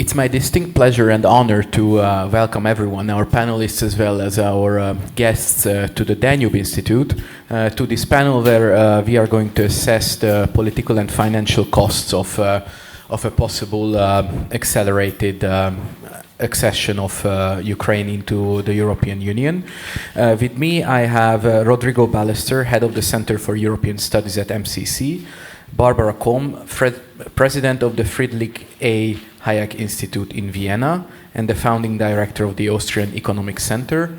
It's my distinct pleasure and honor to welcome everyone, our panelists as well as our guests to the Danube Institute, to this panel where we are going to assess the political and financial costs of a possible accelerated accession of Ukraine into the European Union. With me, I have Rodrigo Ballester, head of the Center for European Studies at MCC, Barbara Komm, president of the Friedrich A. Hayek Institute in Vienna and the founding director of the Austrian Economic Center,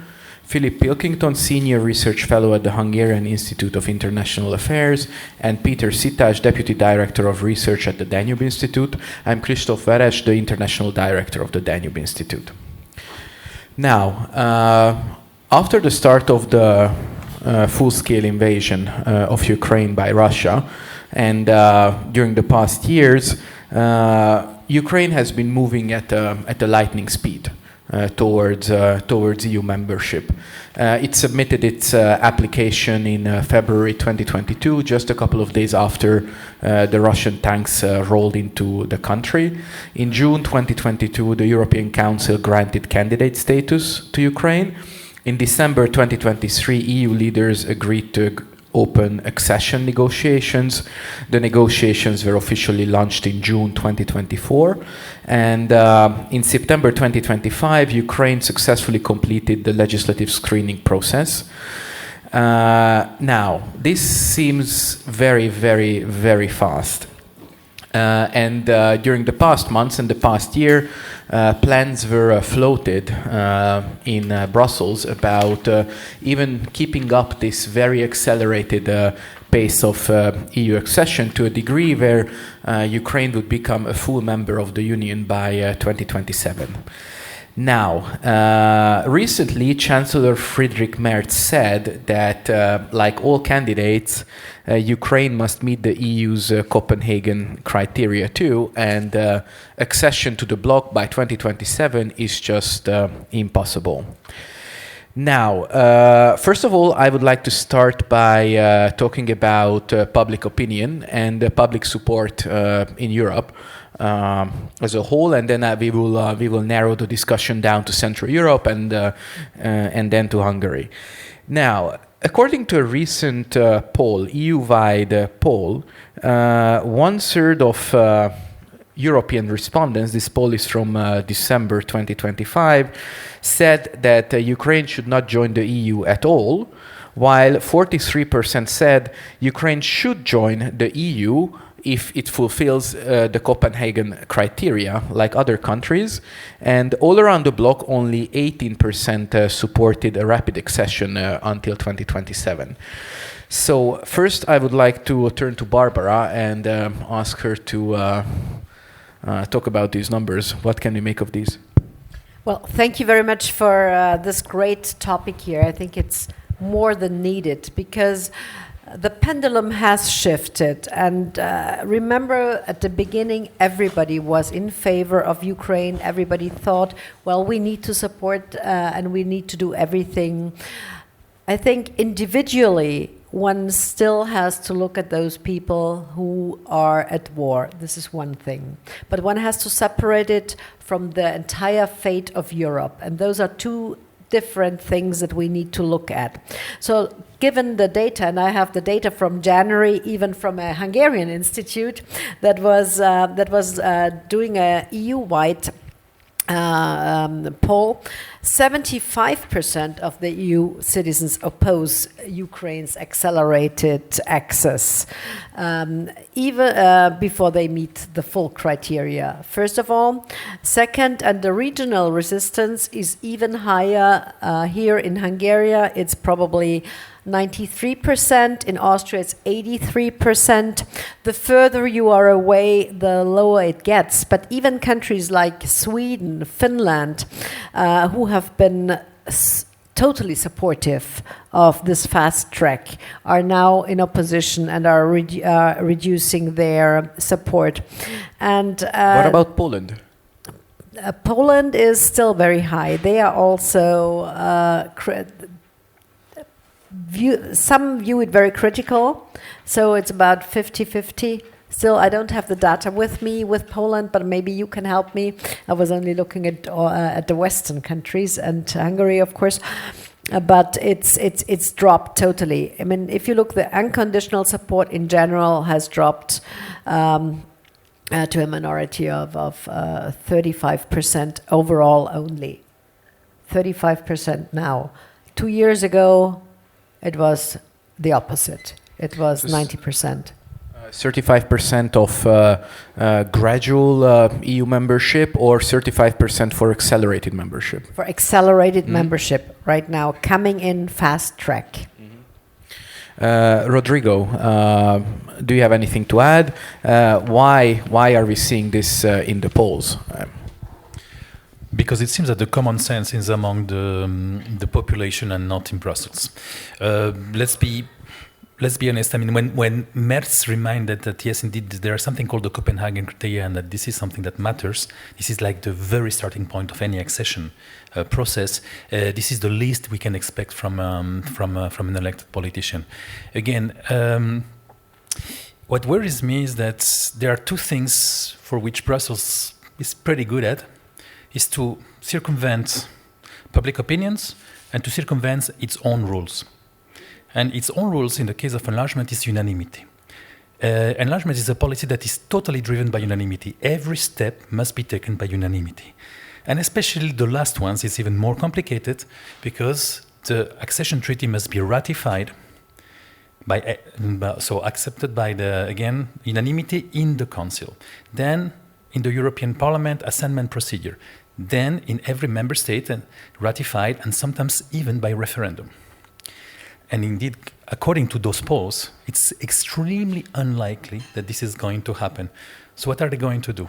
Philip Pilkington, senior research fellow at the Hungarian Institute of International Affairs, and Peter Szitas, deputy director of research at the Danube Institute. I'm Christoph Veres, the international director of the Danube Institute. Now, after the start of the full-scale invasion of Ukraine by Russia, and during the past years, Ukraine has been moving at a lightning speed towards EU membership. It submitted its application in February 2022, just a couple of days after the Russian tanks rolled into the country. In June 2022, the European Council granted candidate status to Ukraine. In December 2023, EU leaders agreed to open accession negotiations. The negotiations were officially launched in June 2024. And in September 2025, Ukraine successfully completed the legislative screening process. Now, this seems very, very, very fast. And during the past months and the past year, plans were floated in Brussels about even keeping up this very accelerated pace of EU accession to a degree where Ukraine would become a full member of the Union by 2027. Now, recently, Chancellor Friedrich Merz said that, like all candidates, Ukraine must meet the EU's Copenhagen criteria too, and accession to the bloc by 2027 is just impossible. Now, first of all, I would like to start by talking about public opinion and public support in Europe as a whole, and then we will narrow the discussion down to Central Europe and then to Hungary. Now, according to a recent poll, EU-wide poll, 1/3 of European respondents, this poll is from December 2025, said that Ukraine should not join the EU at all, while 43% said Ukraine should join the EU if it fulfills the Copenhagen criteria, like other countries. And all around the bloc, only 18% supported a rapid accession until 2027. So first, I would like to turn to Barbara and ask her to talk about these numbers. What can we make of these? Well, thank you very much for this great topic here. I think it's more than needed because the pendulum has shifted, and remember at the beginning everybody was in favor of Ukraine. Everybody thought, well, we need to support and we need to do everything. I think individually one still has to look at those people who are at war. This is one thing. But one has to separate it from the entire fate of Europe, and those are two different things that we need to look at. So given the data, and I have the data from January, even from a Hungarian institute that was doing a EU-wide poll, 75% of the EU citizens oppose Ukraine's accelerated access, even before they meet the full criteria, first of all. Second, and the regional resistance is even higher. Here in Hungary, it's probably 93%. In Austria, it's 83%. The further you are away, the lower it gets. But even countries like Sweden, Finland, who have been totally supportive of this fast track, are now in opposition and are reducing their support. And what about Poland? Poland is still very high. They are also some view it very critical, so it's about 50-50 Still, I don't have the data with me with Poland, but maybe you can help me. I was only looking at the Western countries and Hungary, of course. But it's dropped totally. I mean, if you look, the unconditional support in general has dropped to a minority of 35% overall only. 35% now. 2 years ago, it was the opposite. It was 90%. 35% of gradual EU membership, or 35% for accelerated membership? For accelerated membership right now, coming in fast track. Rodrigo, do you have anything to add? Why are we seeing this in the polls? Because it seems that the common sense is among the population and not in Brussels. Let's be honest. I mean, when Merz reminded that yes, indeed, there is something called the Copenhagen criteria, and that this is something that matters. This is like the very starting point of any accession process. This is the least we can expect from an elected politician. Again, what worries me is that there are two things for which Brussels is pretty good at: is to circumvent public opinions and to circumvent its own rules. And its own rules in the case of enlargement is unanimity. Enlargement is a policy that is totally driven by unanimity. Every step must be taken by unanimity. And especially the last ones is even more complicated because the accession treaty must be ratified accepted by unanimity in the Council. Then in the European Parliament, assentment procedure. Then in every member state ratified, and sometimes even by referendum. And indeed, according to those polls, it's extremely unlikely that this is going to happen. So what are they going to do?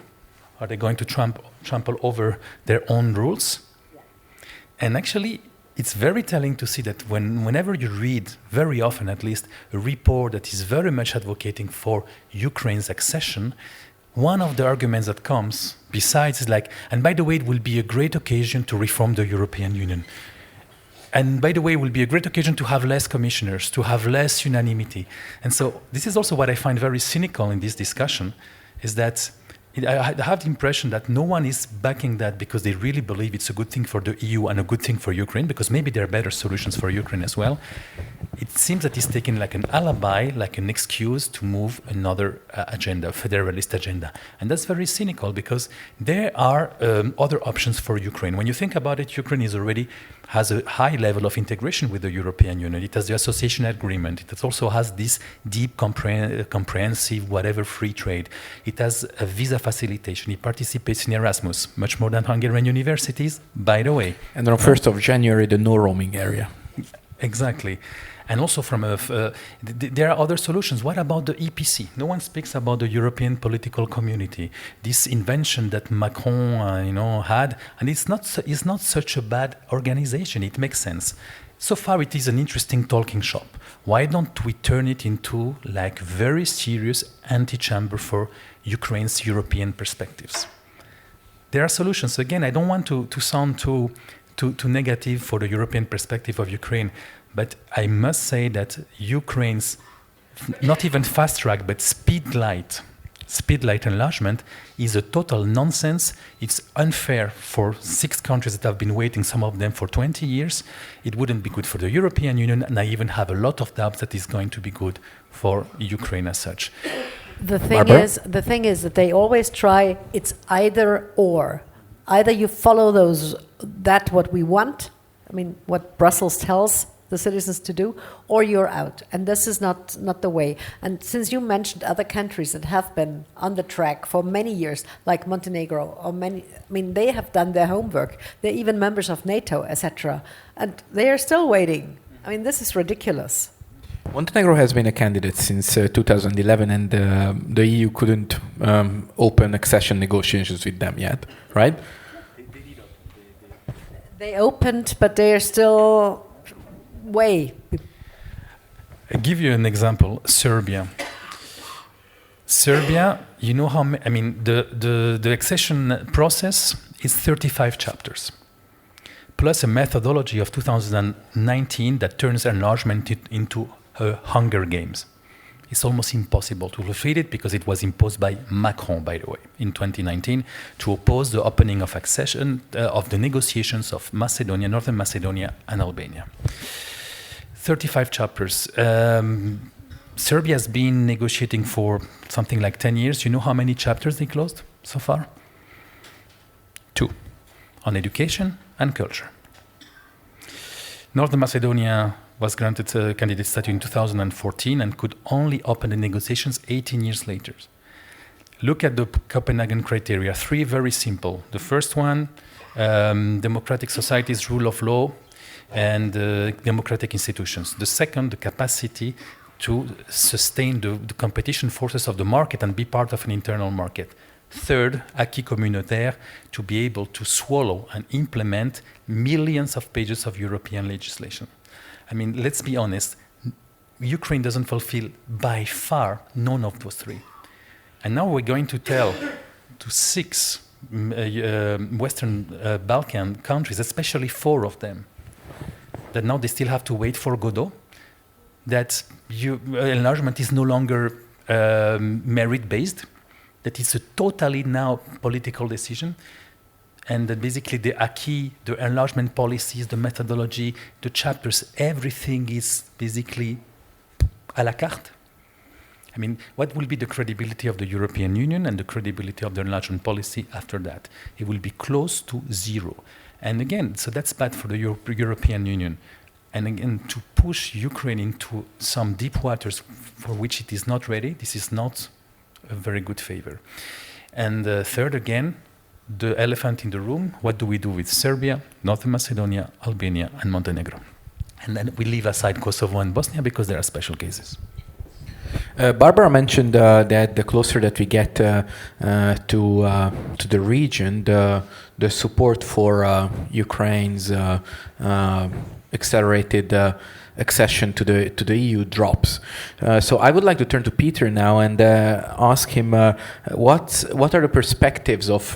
Are they going to trample over their own rules? And actually, it's very telling to see that whenever you read, very often at least, a report that is very much advocating for Ukraine's accession, one of the arguments that comes besides is like, and by the way, it will be a great occasion to reform the European Union. And by the way, it will be a great occasion to have less commissioners, to have less unanimity. And so this is also what I find very cynical in this discussion, is that I have the impression that no one is backing that because they really believe it's a good thing for the EU and a good thing for Ukraine, because maybe there are better solutions for Ukraine as well. It seems that it's taken like an alibi, like an excuse to move another agenda, a federalist agenda. And that's very cynical because there are other options for Ukraine. When you think about it, Ukraine has a high level of integration with the European Union. It has the association agreement. It also has this deep, comprehensive, whatever free trade. It has a visa facilitation. It participates in Erasmus, much more than Hungarian universities, by the way. And on 1st of January, the no roaming area. Exactly. And also there are other solutions. What about the EPC? No one speaks about the European political community. This invention that Macron, had, and it's not such a bad organization. It makes sense. So far, it is an interesting talking shop. Why don't we turn it into like very serious antechamber for Ukraine's European perspectives? There are solutions. Again, I don't want to sound too negative for the European perspective of Ukraine. But I must say that Ukraine's, not even fast track, but speed light enlargement is a total nonsense. It's unfair for 6 countries that have been waiting, some of them for 20 years. It wouldn't be good for the European Union, and I even have a lot of doubts that it's going to be good for Ukraine as such. The thing is that they always try, it's either or. Either you follow what we want, I mean, what Brussels tells the citizens to do, or you're out. And this is not the way. And since you mentioned other countries that have been on the track for many years, like Montenegro, they have done their homework. They're even members of NATO, etc. And they are still waiting. I mean, this is ridiculous. Montenegro has been a candidate since 2011, and the EU couldn't open accession negotiations with them yet, right? They opened, but they are still way. I'll give you an example. Serbia, you know how the accession process is 35 chapters, plus a methodology of 2019 that turns enlargement into Hunger Games. It's almost impossible to fulfill it because it was imposed by Macron, by the way, in 2019 to oppose the opening of accession of the negotiations of Macedonia, Northern Macedonia, and Albania. 35 chapters. Serbia has been negotiating for something like 10 years. You know how many chapters they closed so far? 2, on education and culture. Northern Macedonia was granted a candidate status in 2014 and could only open the negotiations 18 years later. Look at the Copenhagen criteria, 3 very simple. The first one, democratic societies, rule of law, and democratic institutions. The second, the capacity to sustain the competition forces of the market and be part of an internal market. Third, acquis communautaire, to be able to swallow and implement millions of pages of European legislation. I mean, let's be honest, Ukraine doesn't fulfill by far none of those 3. And now we're going to tell to 6 Western Balkan countries, especially 4 of them, that now they still have to wait for Godot, that enlargement is no longer merit-based, that it's a totally now political decision, and that basically the acquis, the enlargement policies, the methodology, the chapters, everything is basically à la carte. I mean, what will be the credibility of the European Union and the credibility of the enlargement policy after that? It will be close to 0. And again, so that's bad for the European Union. And again, to push Ukraine into some deep waters for which it is not ready, this is not a very good favor. And third, again, the elephant in the room, what do we do with Serbia, Northern Macedonia, Albania, and Montenegro? And then we leave aside Kosovo and Bosnia because there are special cases. Barbara mentioned that the closer that we get to the region, the support for Ukraine's accelerated accession to the EU drops. So I would like to turn to Peter now and ask him what are the perspectives of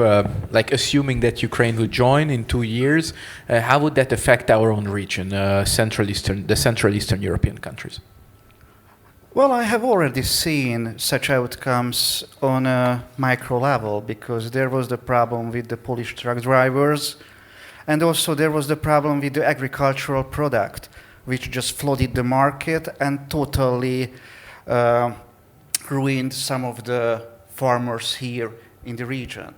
like assuming that Ukraine will join in 2 years? How would that affect our own region, the Central Eastern European countries? Well, I have already seen such outcomes on a micro level because there was the problem with the Polish truck drivers, and also there was the problem with the agricultural product, which just flooded the market and totally ruined some of the farmers here in the region.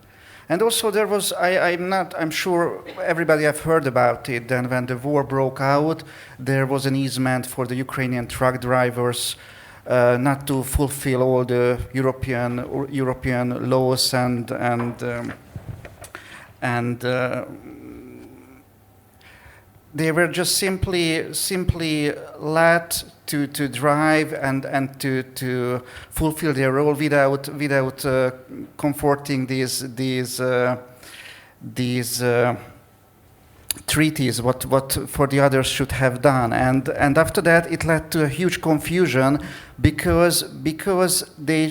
And also there was, I'm sure everybody have heard about it, then when the war broke out, there was an easement for the Ukrainian truck drivers not to fulfill all the European laws and they were just simply let to drive and to fulfill their role without comforting these treaties what for the others should have done, and after that it led to a huge confusion because they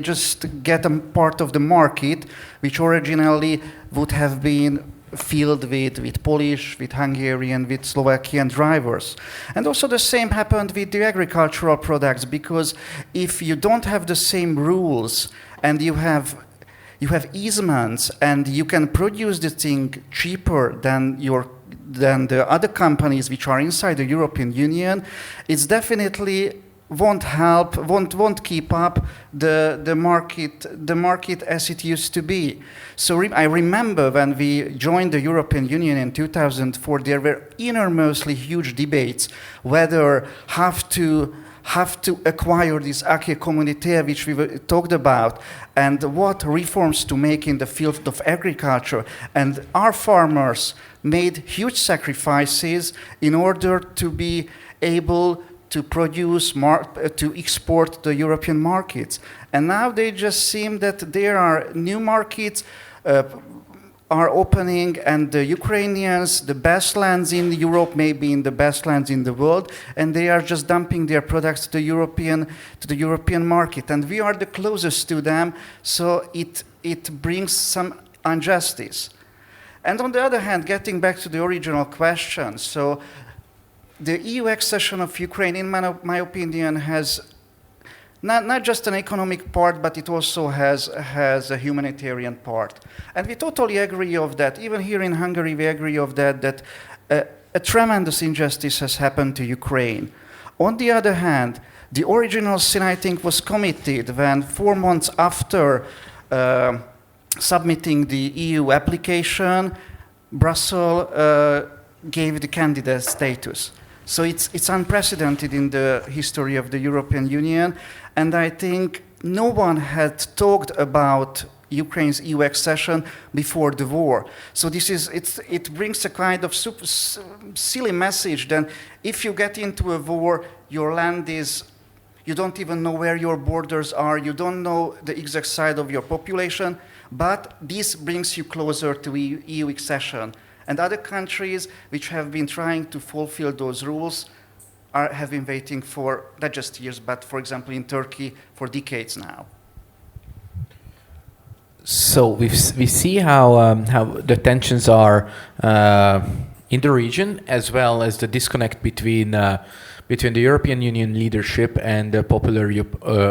just get a part of the market which originally would have been filled with Polish, with Hungarian, with Slovakian drivers. And also the same happened with the agricultural products, because if you don't have the same rules and you have easements and you can produce the thing cheaper than the other companies which are inside the European Union, it's definitely won't keep up the market as it used to be. So I remember when we joined the European Union in 2004, there were enormously huge debates whether have to acquire this acquis communautaire which we talked about, and what reforms to make in the field of agriculture. And our farmers made huge sacrifices in order to be able to produce, to export the European markets. And now they just seem that there are new markets are opening, and the Ukrainians, the best lands in Europe, maybe in the best lands in the world, and they are just dumping their products to the European market. And we are the closest to them, so it brings some injustice. And on the other hand, getting back to the original question, so the EU accession of Ukraine, in my opinion, has not just an economic part, but it also has a humanitarian part. And we totally agree of that. Even here in Hungary, we agree of that a tremendous injustice has happened to Ukraine. On the other hand, the original sin, I think, was committed when 4 months after submitting the EU application, Brussels gave the candidate status. So it's unprecedented in the history of the European Union, and I think no one had talked about Ukraine's EU accession before the war. So it brings a kind of silly message that if you get into a war, your land is, you don't even know where your borders are, you don't know the exact size of your population, but this brings you closer to EU accession. And other countries which have been trying to fulfill those rules have been waiting for, not just years, but for example in Turkey, for decades now. So we see how the tensions are in the region, as well as the disconnect between the European Union leadership and the popular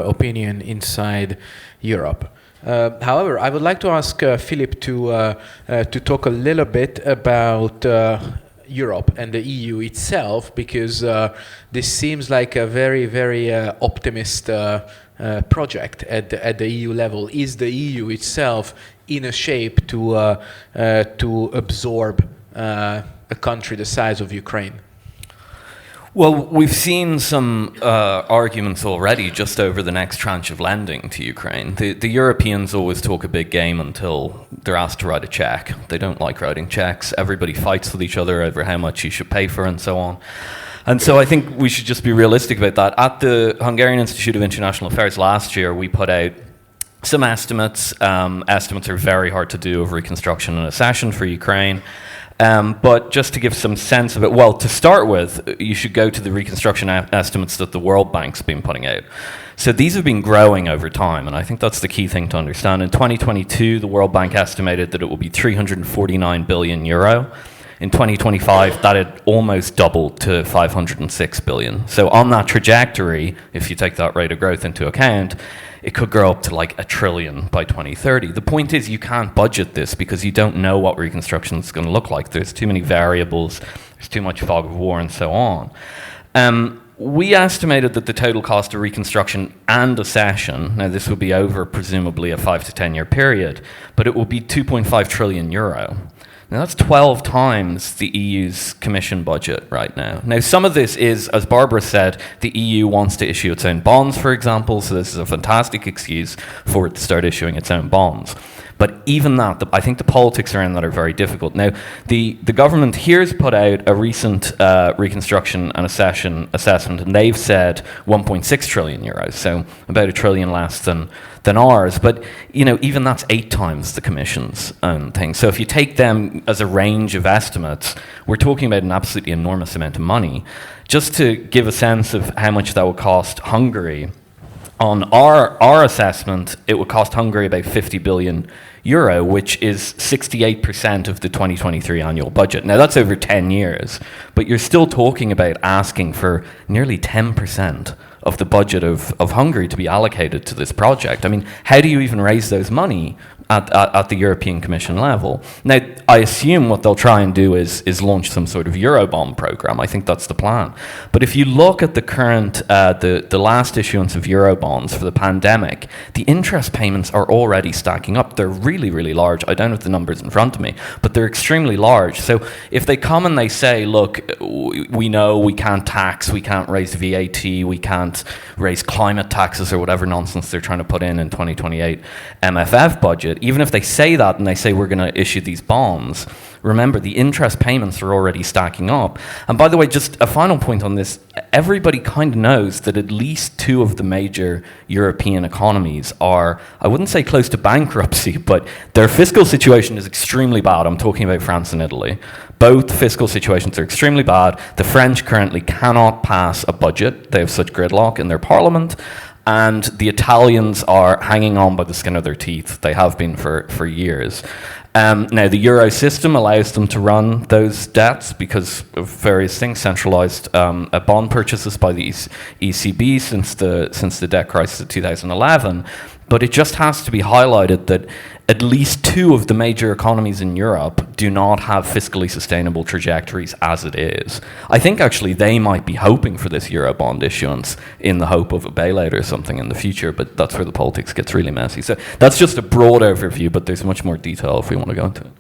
opinion inside Europe. However, I would like to ask Philip to talk a little bit about Europe and the EU itself, because this seems like a very, very optimist project at the EU level. Is the EU itself in a shape to absorb a country the size of Ukraine? Well, we've seen some arguments already just over the next tranche of lending to Ukraine. The Europeans always talk a big game until they're asked to write a check. They don't like writing checks. Everybody fights with each other over how much you should pay for and so on. And so I think we should just be realistic about that. At the Hungarian Institute of International Affairs last year, we put out some estimates. Estimates are very hard to do of reconstruction and accession for Ukraine. But just to give some sense of it, well, to start with, you should go to the reconstruction estimates that the World Bank's been putting out. So these have been growing over time, and I think that's the key thing to understand. In 2022, the World Bank estimated that it will be 349 billion euro. In 2025, that had almost doubled to 506 billion. So on that trajectory, if you take that rate of growth into account, it could grow up to like $1 trillion by 2030. The point is you can't budget this because you don't know what reconstruction is going to look like. There's too many variables, there's too much fog of war and so on. We estimated that the total cost of reconstruction and accession, now this will be over presumably a 5 to 10 year period, but it will be 2.5 trillion euro. Now that's 12 times the EU's Commission budget right now. Now some of this is, as Barbara said, the EU wants to issue its own bonds, for example, so this is a fantastic excuse for it to start issuing its own bonds. But even that, I think the politics around that are very difficult. Now, the government here has put out a recent reconstruction and accession assessment, and they've said 1.6 trillion euros, so about $1 trillion less than ours. But you know, even that's 8 times the Commission's own thing. So if you take them as a range of estimates, we're talking about an absolutely enormous amount of money. Just to give a sense of how much that would cost Hungary, on our assessment, it would cost Hungary about 50 billion euro, which is 68% of the 2023 annual budget. Now, that's over 10 years, but you're still talking about asking for nearly 10% of the budget of Hungary to be allocated to this project. I mean, how do you even raise those money at the European Commission level? Now, I assume what they'll try and do is launch some sort of Eurobond program. I think that's the plan. But if you look at the current, the last issuance of Eurobonds for the pandemic, the interest payments are already stacking up. They're really, really large. I don't have the numbers in front of me, but they're extremely large. So if they come and they say, look, we know we can't tax, we can't raise VAT, we can't raise climate taxes or whatever nonsense they're trying to put in 2028 MFF budget, even if they say that and they say we're going to issue these bonds, remember the interest payments are already stacking up. And by the way, just a final point on this, everybody kind of knows that at least 2 of the major European economies are, I wouldn't say close to bankruptcy, but their fiscal situation is extremely bad. I'm talking about France and Italy. Both fiscal situations are extremely bad. The French currently cannot pass a budget. They have such gridlock in their parliament. And the Italians are hanging on by the skin of their teeth. They have been for years. Now, the euro system allows them to run those debts because of various things, centralized bond purchases by the ECB since the debt crisis of 2011. But it just has to be highlighted that at least two of the major economies in Europe do not have fiscally sustainable trajectories as it is. I think actually they might be hoping for this Eurobond issuance in the hope of a bailout or something in the future, but that's where the politics gets really messy. So that's just a broad overview, but there's much more detail if we want to go into it.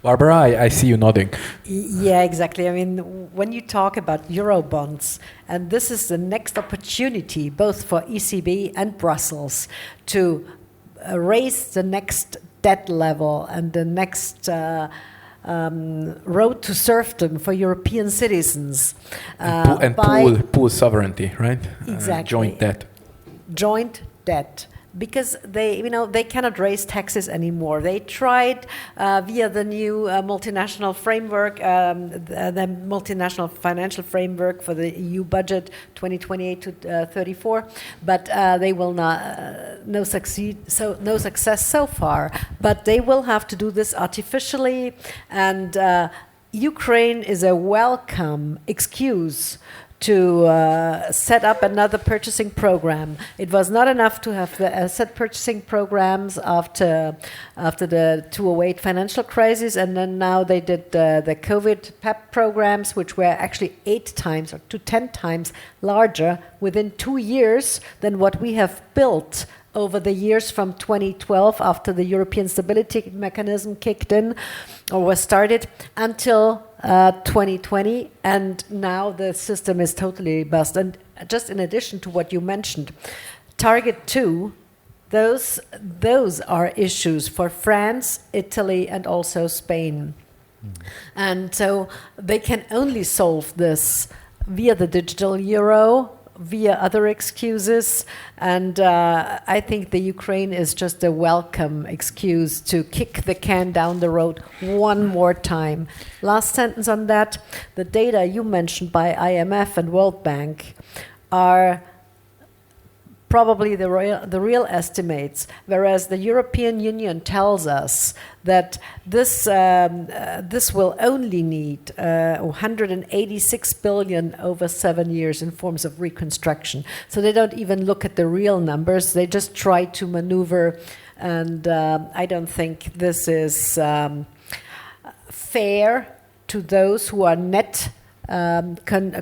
Barbara, I see you nodding. Yeah, exactly. I mean, when you talk about Eurobonds, and this is the next opportunity both for ECB and Brussels to raise the next debt level and the next road to serfdom for European citizens. And pool sovereignty, right? Exactly. Joint debt. Joint debt. Because they cannot raise taxes anymore. They tried via the new multinational framework, the multinational financial framework for the EU budget 2028 to 34, but they will no success so far. But they will have to do this artificially, and Ukraine is a welcome excuse to set up another purchasing program. It was not enough to have the set purchasing programs after the 2008 financial crisis, and then now they did the COVID PEP programs, which were actually 8 times or to 10 times larger within 2 years than what we have built over the years from 2012 after the European Stability Mechanism kicked in or was started until 2020, and now the system is totally bust. And just in addition to what you mentioned, Target 2, those are issues for France, Italy, and also Spain. And so they can only solve this via the digital euro, via other excuses, and I think the Ukraine is just a welcome excuse to kick the can down the road one more time. Last sentence on that, the data you mentioned by IMF and World Bank are probably the real estimates, whereas the European Union tells us that this will only need 186 billion over 7 years in forms of reconstruction. So they don't even look at the real numbers; they just try to maneuver, and I don't think this is fair to those who are net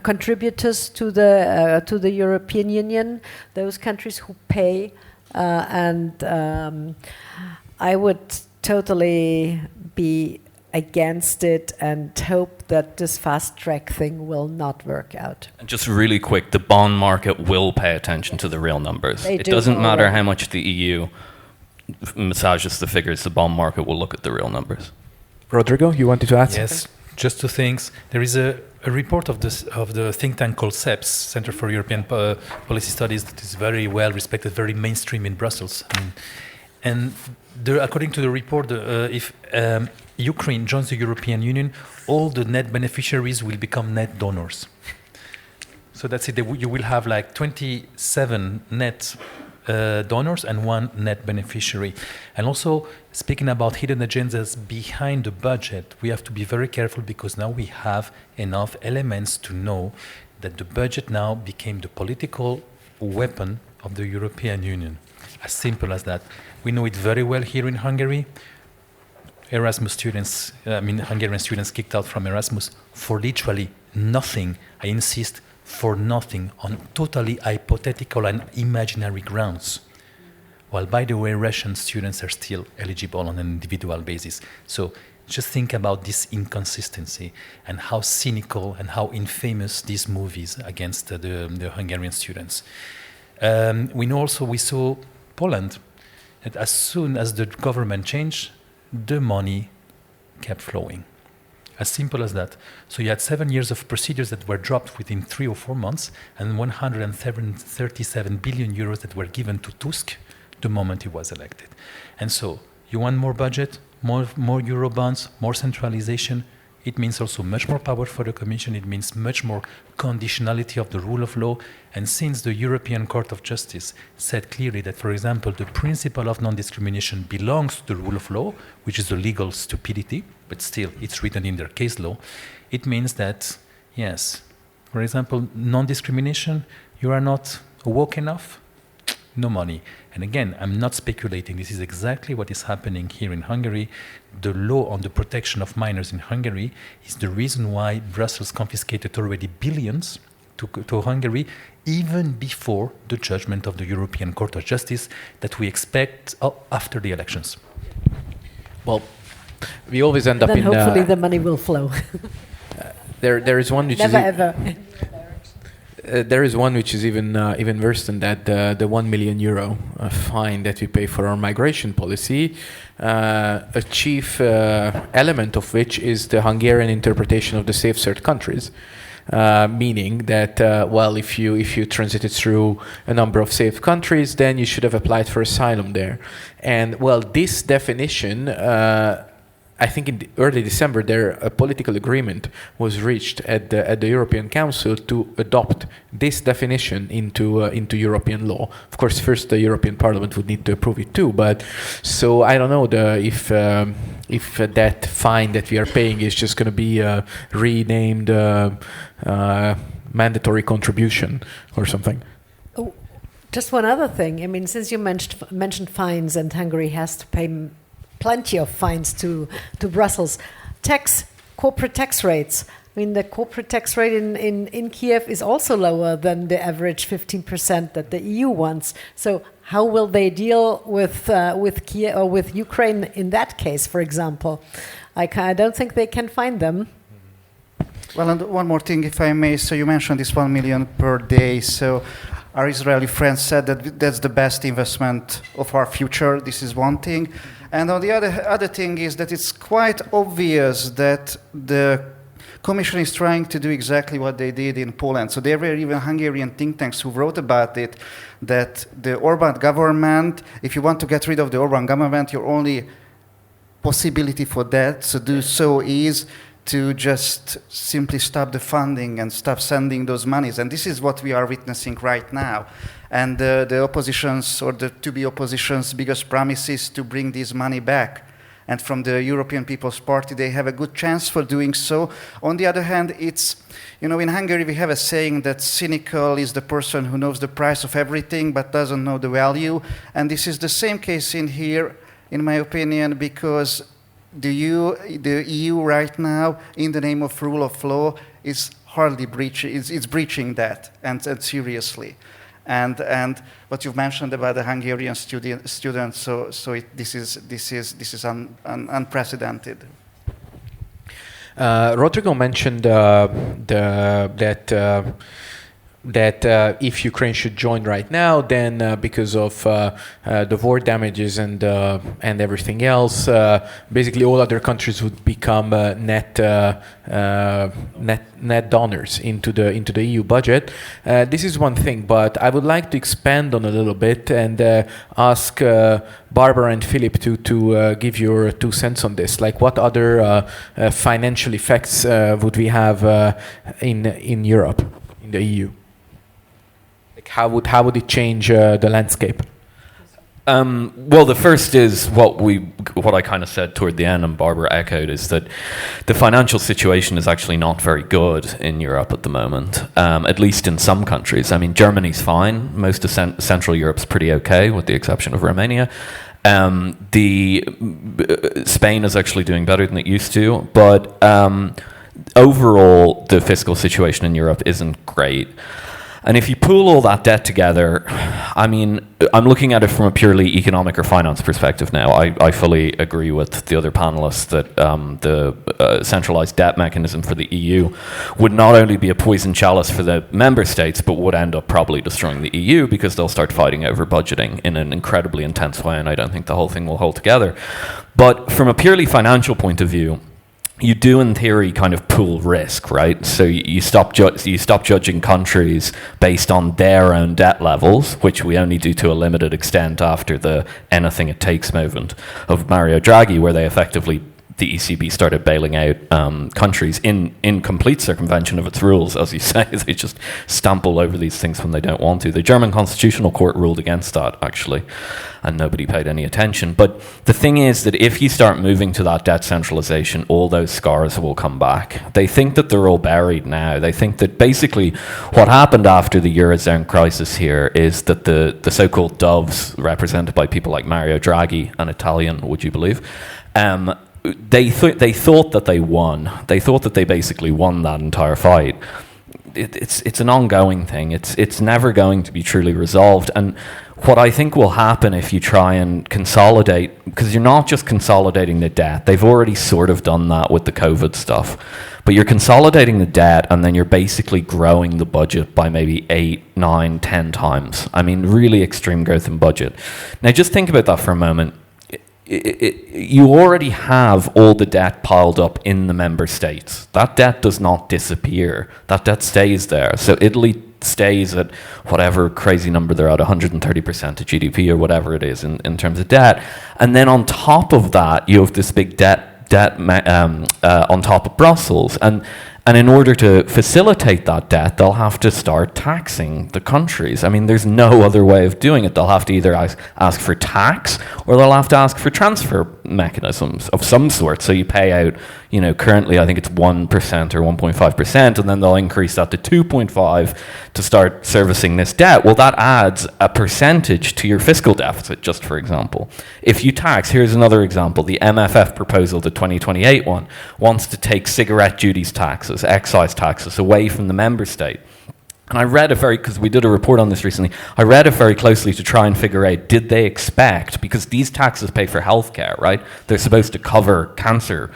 contributors to the European Union, those countries who pay, and I would totally be against it and hope that this fast track thing will not work out. And just really quick, the bond market will pay attention to the real numbers. It doesn't matter how much the EU massages the figures, the bond market will look at the real numbers. Rodrigo, you wanted to add something? Yes, just 2 things. There is a report of the think tank called CEPS, Center for European Policy Studies, that is very well respected, very mainstream in Brussels. And according to the report, if Ukraine joins the European Union, all the net beneficiaries will become net donors. So that's it. You will have like 27 net donors and 1 net beneficiary. And also, speaking about hidden agendas behind the budget, we have to be very careful because now we have enough elements to know that the budget now became the political weapon of the European Union. As simple as that. We know it very well here in Hungary. Erasmus students, Hungarian students kicked out from Erasmus for literally nothing. I insist, for nothing, on totally hypothetical and imaginary grounds. While, by the way, Russian students are still eligible on an individual basis. So just think about this inconsistency and how cynical and how infamous this move is against the Hungarian students. We saw Poland, that as soon as the government changed, the money kept flowing. As simple as that. So you had 7 years of procedures that were dropped within 3 or 4 months, and 137 billion euros that were given to Tusk the moment he was elected. And so, you want more budget, more Eurobonds, more centralization? It means also much more power for the Commission. It means much more conditionality of the rule of law. And since the European Court of Justice said clearly that, for example, the principle of non-discrimination belongs to the rule of law, which is a legal stupidity, but still it's written in their case law, it means that, yes, for example, non-discrimination, you are not woke enough, no money. And again, I'm not speculating. This is exactly what is happening here in Hungary. The law on the protection of minors in Hungary is the reason why Brussels confiscated already billions to Hungary, even before the judgment of the European Court of Justice that we expect after the elections. Well, we always end up Then in... hopefully the money will flow. There is one which Never is... ever. There is one which is even worse than that, the 1 million euro fine that we pay for our migration policy, a chief element of which is the Hungarian interpretation of the safe third countries, meaning that, well, if you transited through a number of safe countries, then you should have applied for asylum there. And, well, this definition... I think in early December, a political agreement was reached at the European Council to adopt this definition into European law. Of course, first the European Parliament would need to approve it too. But so I don't know if that fine that we are paying is just going to be renamed mandatory contribution or something. Oh, just one other thing. I mean, since you mentioned fines, and Hungary has to pay plenty of fines to Brussels. Corporate tax rates. I mean, the corporate tax rate in Kiev is also lower than the average 15% that the EU wants. So how will they deal with Kiev or with Ukraine in that case, for example? I don't think they can find them. Well, and one more thing, if I may. So you mentioned this 1 million per day. So our Israeli friends said that that's the best investment of our future. This is one thing. And on the other thing is that it's quite obvious that the Commission is trying to do exactly what they did in Poland. So there were even Hungarian think tanks who wrote about it, that the Orban government, if you want to get rid of the Orban government, your only possibility for that to do so is to just simply stop the funding and stop sending those monies. And this is what we are witnessing right now. And the opposition's, or the to-be opposition's biggest promise is to bring this money back. And from the European People's Party, they have a good chance for doing so. On the other hand, it's, in Hungary we have a saying that cynical is the person who knows the price of everything but doesn't know the value. And this is the same case in here, in my opinion, because the EU right now, in the name of rule of law, is hardly breaching that, and seriously. And what you've mentioned about the Hungarian students, this is unprecedented. Rodrigo mentioned that if Ukraine should join right now, then because of the war damages and everything else, basically all other countries would become net donors into the EU budget. This is one thing, but I would like to expand on a little bit and ask Barbara and Philip to give your 2 cents on this. Like, what other financial effects would we have in Europe, in the EU? How would it change the landscape? Well, the first is what I kind of said toward the end, and Barbara echoed, is that the financial situation is actually not very good in Europe at the moment, at least in some countries. I mean, Germany's fine. Most of Central Europe's pretty okay, with the exception of Romania. Spain is actually doing better than it used to, but overall, the fiscal situation in Europe isn't great. And if you pool all that debt together, I mean, I'm looking at it from a purely economic or finance perspective now. I fully agree with the other panelists that the centralized debt mechanism for the EU would not only be a poison chalice for the member states, but would end up probably destroying the EU, because they'll start fighting over budgeting in an incredibly intense way, and I don't think the whole thing will hold together. But from a purely financial point of view, you do, in theory, kind of pool risk, right? So you stop judging countries based on their own debt levels, which we only do to a limited extent after the anything it takes movement of Mario Draghi, where they effectively the ECB started bailing out countries in complete circumvention of its rules, as you say. They just stamp all over these things when they don't want to. The German Constitutional Court ruled against that, actually, and nobody paid any attention. But the thing is that if you start moving to that debt centralization, all those scars will come back. They think that they're all buried now. They think that basically what happened after the Eurozone crisis here is that the so-called doves, represented by people like Mario Draghi, an Italian, would you believe, they thought that they won. They thought that they basically won that entire fight. It's an ongoing thing. It's never going to be truly resolved. And what I think will happen if you try and consolidate, because you're not just consolidating the debt. They've already sort of done that with the COVID stuff. But you're consolidating the debt, and then you're basically growing the budget by maybe 8, 9, 10 times. I mean, really extreme growth in budget. Now, just think about that for a moment. You already have all the debt piled up in the member states. That debt does not disappear. That debt stays there. So Italy stays at whatever crazy number they're at, 130% of GDP or whatever it is in terms of debt. And then on top of that, you have this big debt on top of Brussels. And in order to facilitate that debt, they'll have to start taxing the countries. I mean, there's no other way of doing it. They'll have to either ask for tax, or they'll have to ask for transfer mechanisms of some sort. So you pay out, currently I think it's 1% or 1.5%, and then they'll increase that to 2.5 to start servicing this debt. Well, that adds a percentage to your fiscal deficit, just for example. If you tax, here's another example, the MFF proposal, the 2028 one, wants to take cigarette duties taxes, excise taxes away from the member state. And I read it because we did a report on this recently, I read it very closely to try and figure out, did they expect, because these taxes pay for healthcare, right? They're supposed to cover cancer,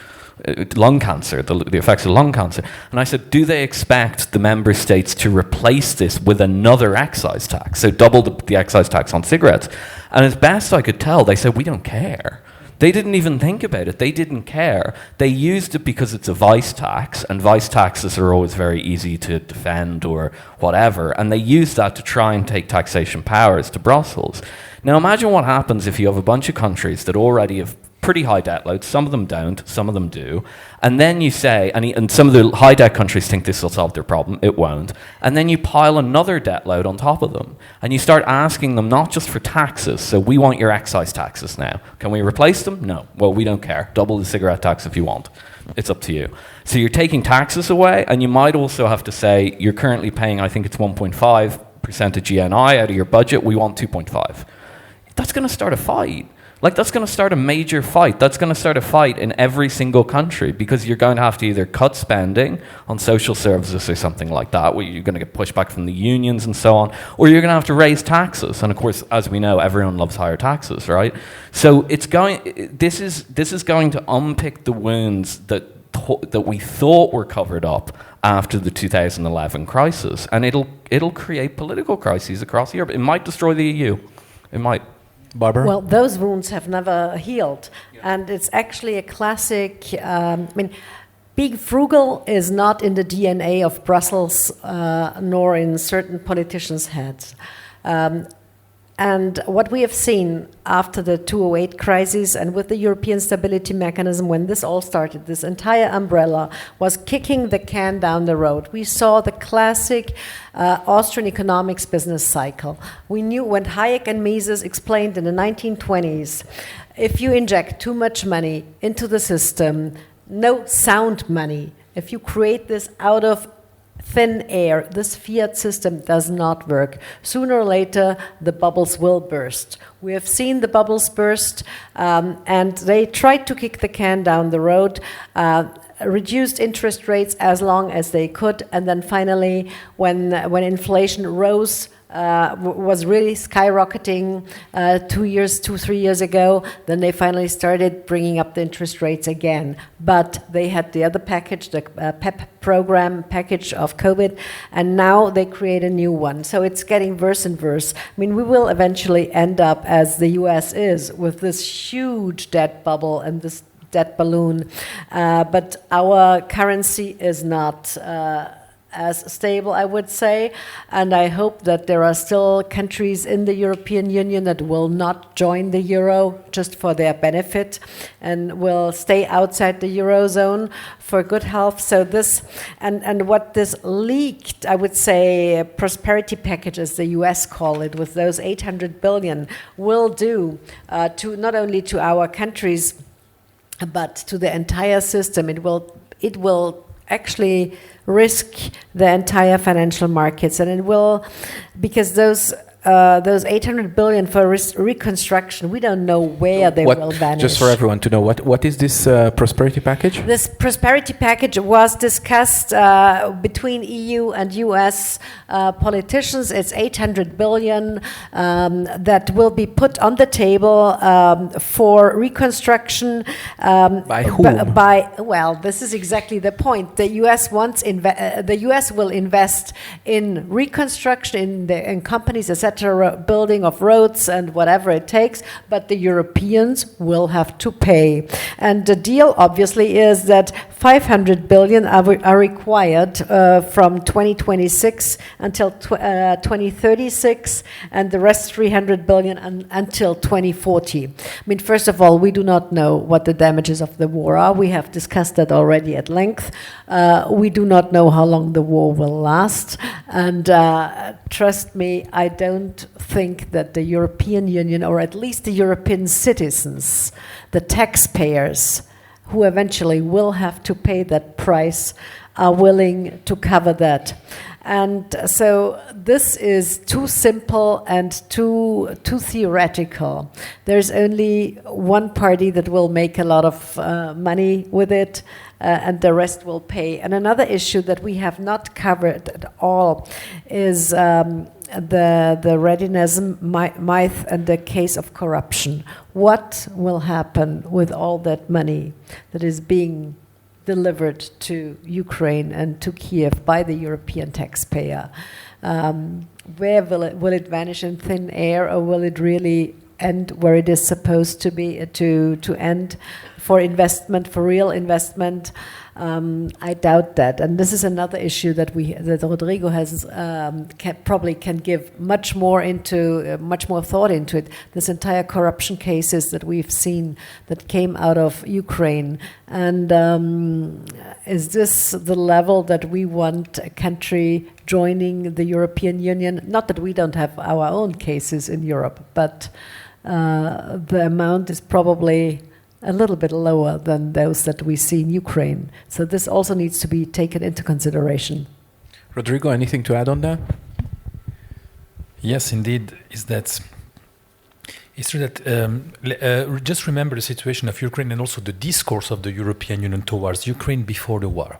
lung cancer, the effects of lung cancer. And I said, do they expect the member states to replace this with another excise tax? So double the excise tax on cigarettes. And as best I could tell, they said, we don't care. They didn't even think about it. They didn't care. They used it because it's a vice tax, and vice taxes are always very easy to defend or whatever, and they used that to try and take taxation powers to Brussels. Now imagine what happens if you have a bunch of countries that already have pretty high debt loads. Some of them don't, some of them do. And then you say, and some of the high debt countries think this will solve their problem. It won't. And then you pile another debt load on top of them. And you start asking them not just for taxes. So we want your excise taxes now. Can we replace them? No. Well, we don't care. Double the cigarette tax if you want. It's up to you. So you're taking taxes away, and you might also have to say, you're currently paying, I think it's 1.5% of GNI out of your budget. We want 2.5. That's going to start a fight. That's going to start a major fight. That's going to start a fight in every single country, because you're going to have to either cut spending on social services or something like that, where you're going to get pushback from the unions and so on, or you're going to have to raise taxes. And of course, as we know, everyone loves higher taxes, right? So this is going to unpick the wounds that we thought were covered up after the 2011 crisis, and it'll create political crises across Europe. It might destroy the EU. It might. Barbara? Well, those wounds have never healed. Yeah. And it's actually a classic, being frugal is not in the DNA of Brussels, nor in certain politicians' heads. And what we have seen after the 2008 crisis and with the European Stability Mechanism, when this all started, this entire umbrella was kicking the can down the road. We saw the classic Austrian economics business cycle. We knew when Hayek and Mises explained in the 1920s, if you inject too much money into the system, no sound money, if you create this out of thin air, this fiat system does not work. Sooner or later, the bubbles will burst. We have seen the bubbles burst, and they tried to kick the can down the road, reduced interest rates as long as they could, and then finally, when inflation rose, was really skyrocketing 3 years ago, then they finally started bringing up the interest rates again. But they had the other package, the PEP program package of COVID, and now they create a new one. So it's getting worse and worse. I mean, we will eventually end up, as the US is, with this huge debt bubble and this debt balloon. But our currency is not as stable, I would say. And I hope that there are still countries in the European Union that will not join the euro just for their benefit and will stay outside the eurozone for good health. So this, and what this leaked, I would say, prosperity package, as the US call it, with those 800 billion, will do to not only to our countries, but to the entire system. It will actually risk the entire financial markets, and it will, because those 800 billion for reconstruction, we don't know where they will vanish. Just for everyone to know, what is this prosperity package? This prosperity package was discussed between EU and US politicians. It's 800 billion that will be put on the table for reconstruction. By whom? Well, this is exactly the point. The US the US will invest in reconstruction in companies, etc., building of roads and whatever it takes, but the Europeans will have to pay. And the deal obviously is that 500 billion are required from 2026 until 2036, and the rest 300 billion until 2040. I mean, first of all, we do not know what the damages of the war are. We have discussed that already at length. We do not know how long the war will last, and trust me, I don't think that the European Union, or at least the European citizens, the taxpayers, who eventually will have to pay that price, are willing to cover that. And so this is too simple and too theoretical. There's only one party that will make a lot of money with it, and the rest will pay. And another issue that we have not covered at all is the readiness myth and the case of corruption. What will happen with all that money that is being delivered to Ukraine and to Kiev by the European taxpayer? Where will it vanish in thin air, or will it really end where it is supposed to be, to end for investment, for real investment? I doubt that, and this is another issue that Rodrigo has probably can give much more thought into it. This entire corruption cases that we've seen that came out of Ukraine, and is this the level that we want a country joining the European Union? Not that we don't have our own cases in Europe, but the amount is probably a little bit lower than those that we see in Ukraine. So this also needs to be taken into consideration. Rodrigo, anything to add on that? Yes, indeed. It's true that just remember the situation of Ukraine and also the discourse of the European Union towards Ukraine before the war.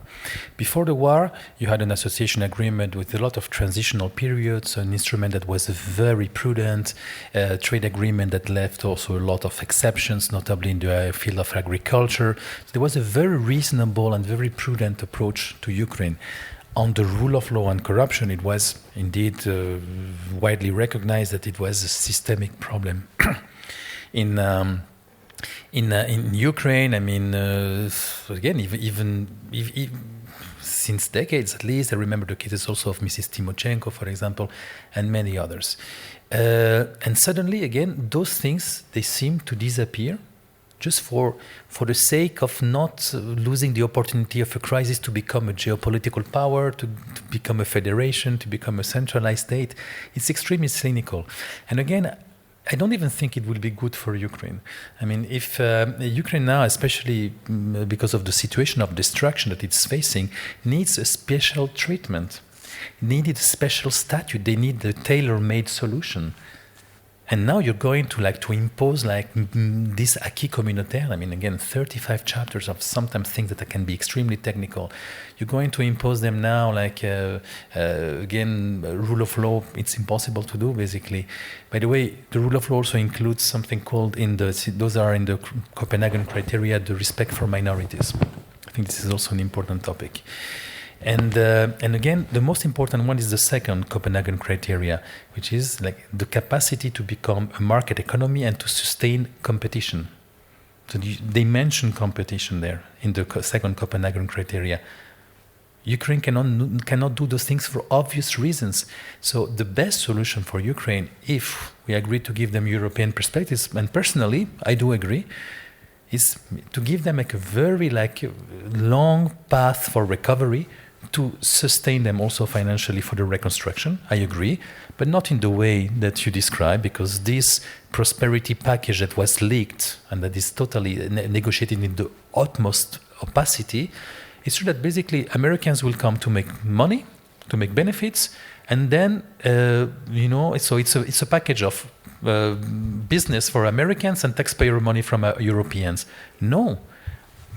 Before the war, you had an association agreement with a lot of transitional periods, an instrument that was very prudent, a trade agreement that left also a lot of exceptions, notably in the field of agriculture. So there was a very reasonable and very prudent approach to Ukraine. On the rule of law and corruption, it was indeed widely recognized that it was a systemic problem. In Ukraine, I mean, again, even since decades at least, I remember the cases also of Mrs. Tymoshenko, for example, and many others. And suddenly, again, those things, they seem to disappear, just for the sake of not losing the opportunity of a crisis to become a geopolitical power, to become a federation, to become a centralized state. It's extremely cynical. And again, I don't even think it will be good for Ukraine. I mean, if Ukraine now, especially because of the situation of destruction that it's facing, needs a special treatment, needed a special statute, they need a tailor-made solution. And now you're going to impose this acquis communautaire. I mean, again, 35 chapters of sometimes things that can be extremely technical. You're going to impose them now, again, rule of law. It's impossible to do, basically. By the way, the rule of law also includes something called those are in the Copenhagen criteria, the respect for minorities. I think this is also an important topic. And again, the most important one is the second Copenhagen criteria, which is the capacity to become a market economy and to sustain competition. So they mention competition there in the second Copenhagen criteria. Ukraine cannot do those things for obvious reasons. So the best solution for Ukraine, if we agree to give them European perspectives, and personally, I do agree, is to give them like a very long path for recovery, to sustain them also financially for the reconstruction. I agree, but not in the way that you describe, because this prosperity package that was leaked and that is totally negotiated in the utmost opacity, it's true that basically Americans will come to make money, to make benefits, and then so it's a package of business for Americans and taxpayer money from Europeans. No.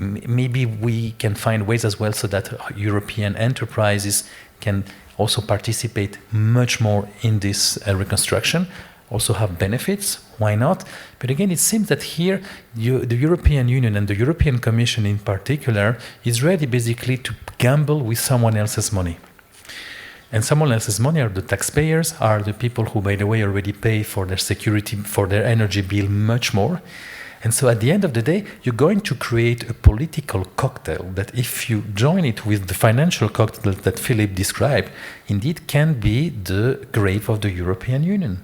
Maybe we can find ways as well so that European enterprises can also participate much more in this reconstruction, also have benefits. Why not? But again, it seems that here the European Union and the European Commission in particular is ready basically to gamble with someone else's money. And someone else's money are the taxpayers, are the people who, by the way, already pay for their security, for their energy bill much more. And so at the end of the day, you're going to create a political cocktail that, if you join it with the financial cocktail that Philip described, indeed can be the grave of the European Union.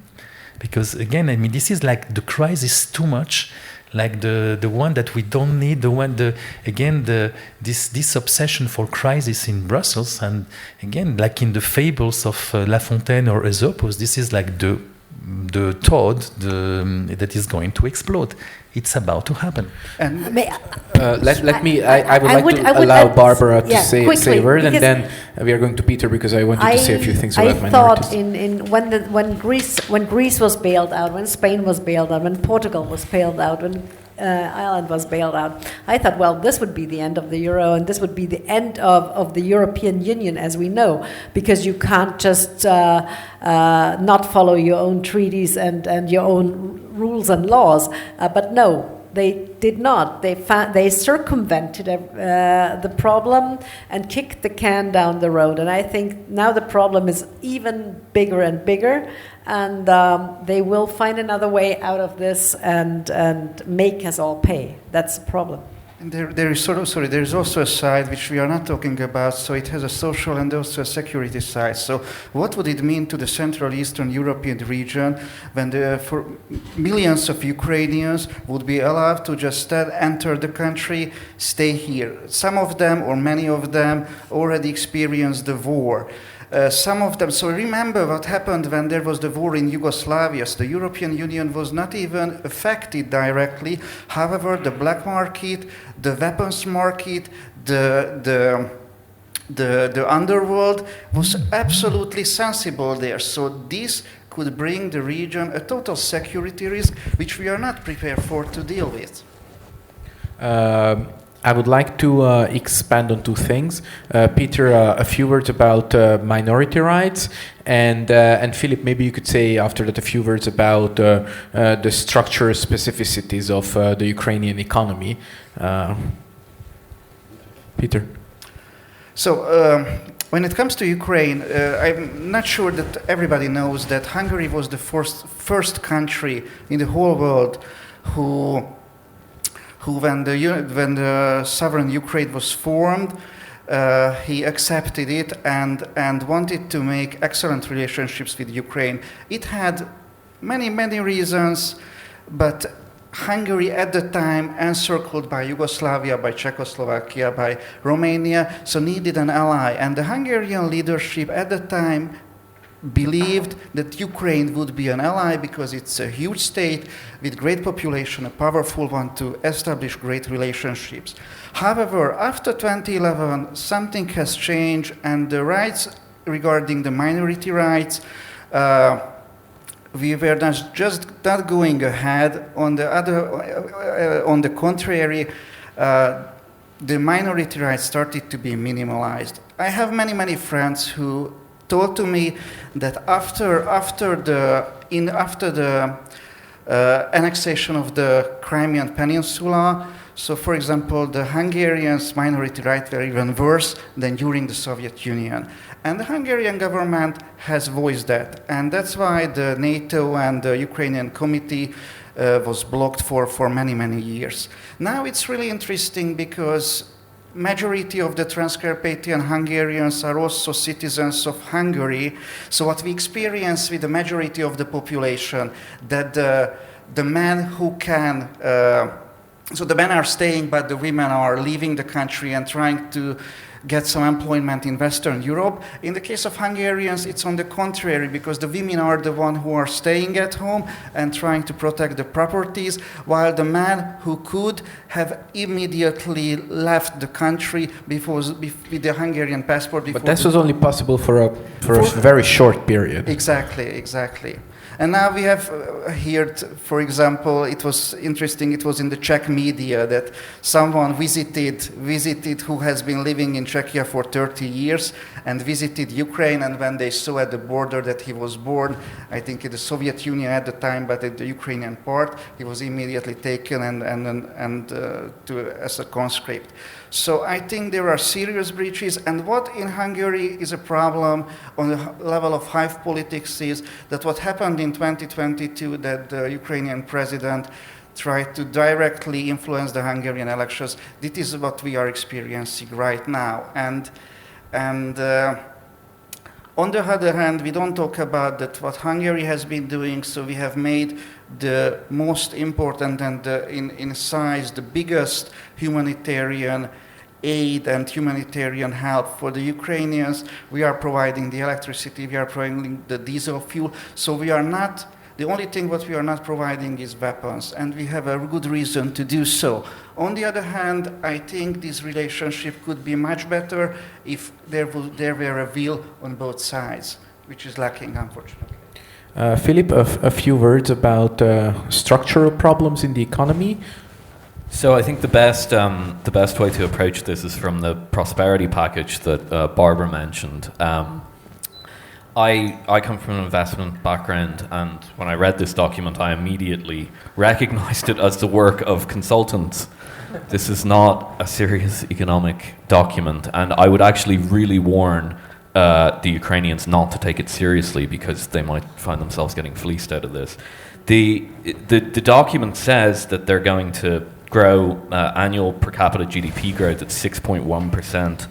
Because again, I mean, this is like the crisis too much, like the one that we don't need, this obsession for crisis in Brussels, and again, like in the fables of La Fontaine or Aesopus, this is like the toad that is going to explode. It's about to happen. And I would like to allow Barbara to say a word, and then we are going to Peter, because I want you to say a few things about minorities. I thought when Greece was bailed out, when Spain was bailed out, when Portugal was bailed out, when Ireland was bailed out, I thought, well, this would be the end of the euro, and this would be the end of the European Union as we know, because you can't just not follow your own treaties and your own rules and laws. But no, they did not. They circumvented the problem and kicked the can down the road. And I think now the problem is even bigger and bigger. And they will find another way out of this and make us all pay. That's the problem. And there is also a side which we are not talking about, so it has a social and also a security side. So what would it mean to the Central Eastern European region when for millions of Ukrainians would be allowed to just enter the country, stay here? Some of them, or many of them, already experienced the war. Some of them, so remember what happened when there was the war in Yugoslavia. So the European Union was not even affected directly. However, the black market, the weapons market, the underworld was absolutely sensible there. So this could bring the region a total security risk, which we are not prepared for to deal with. I would like to expand on two things. Peter, a few words about minority rights, and Philip, maybe you could say after that a few words about the structural specificities of the Ukrainian economy. Peter. So when it comes to Ukraine, I'm not sure that everybody knows that Hungary was the first country in the whole world who when the sovereign Ukraine was formed, he accepted it and wanted to make excellent relationships with Ukraine. It had many reasons, but Hungary at the time, encircled by Yugoslavia, by Czechoslovakia, by Romania, so needed an ally. And the Hungarian leadership at the time believed that Ukraine would be an ally because it's a huge state with great population, a powerful one to establish great relationships. However, after 2011, something has changed, and the rights regarding the minority rights, we were just not going ahead. On the contrary, the minority rights started to be minimalized. I have many friends who told to me that after the annexation of the Crimean Peninsula, so for example, the Hungarians' minority rights were even worse than during the Soviet Union. And the Hungarian government has voiced that. And that's why the NATO and the Ukrainian committee was blocked for many years. Now it's really interesting because majority of the Transcarpathian Hungarians are also citizens of Hungary. So what we experience with the majority of the population, that the men who can, so the men are staying, but the women are leaving the country and trying to get some employment in Western Europe. In the case of Hungarians, it's on the contrary, because the women are the ones who are staying at home and trying to protect the properties, while the men who could have immediately left the country with the Hungarian passport. But this was only possible for a very short period. Exactly. And now we have heard, for example, it was interesting, it was in the Czech media that someone visited who has been living in Czechia for 30 years and visited Ukraine, and when they saw at the border that he was born, I think in the Soviet Union at the time, but at the Ukrainian part, he was immediately taken as a conscript. So I think there are serious breaches, and what in Hungary is a problem on the level of hive politics is that what happened in 2022, that the Ukrainian president tried to directly influence the Hungarian elections. This is what we are experiencing right now. And on the other hand, we don't talk about that what Hungary has been doing. So we have made the most important and in size the biggest humanitarian aid and humanitarian help for the Ukrainians. We are providing the electricity, we are providing the diesel fuel. So we are not, the only thing what we are not providing is weapons, and we have a good reason to do so. On the other hand, I think this relationship could be much better if there were a will on both sides, which is lacking, unfortunately. Philip, a few words about structural problems in the economy. So I think the best way to approach this is from the prosperity package that Barbara mentioned. I come from an investment background, and when I read this document, I immediately recognized it as the work of consultants. This is not a serious economic document, and I would actually really warn the Ukrainians not to take it seriously, because they might find themselves getting fleeced out of this. The document says that they're going to grow annual per capita GDP growth at 6.1%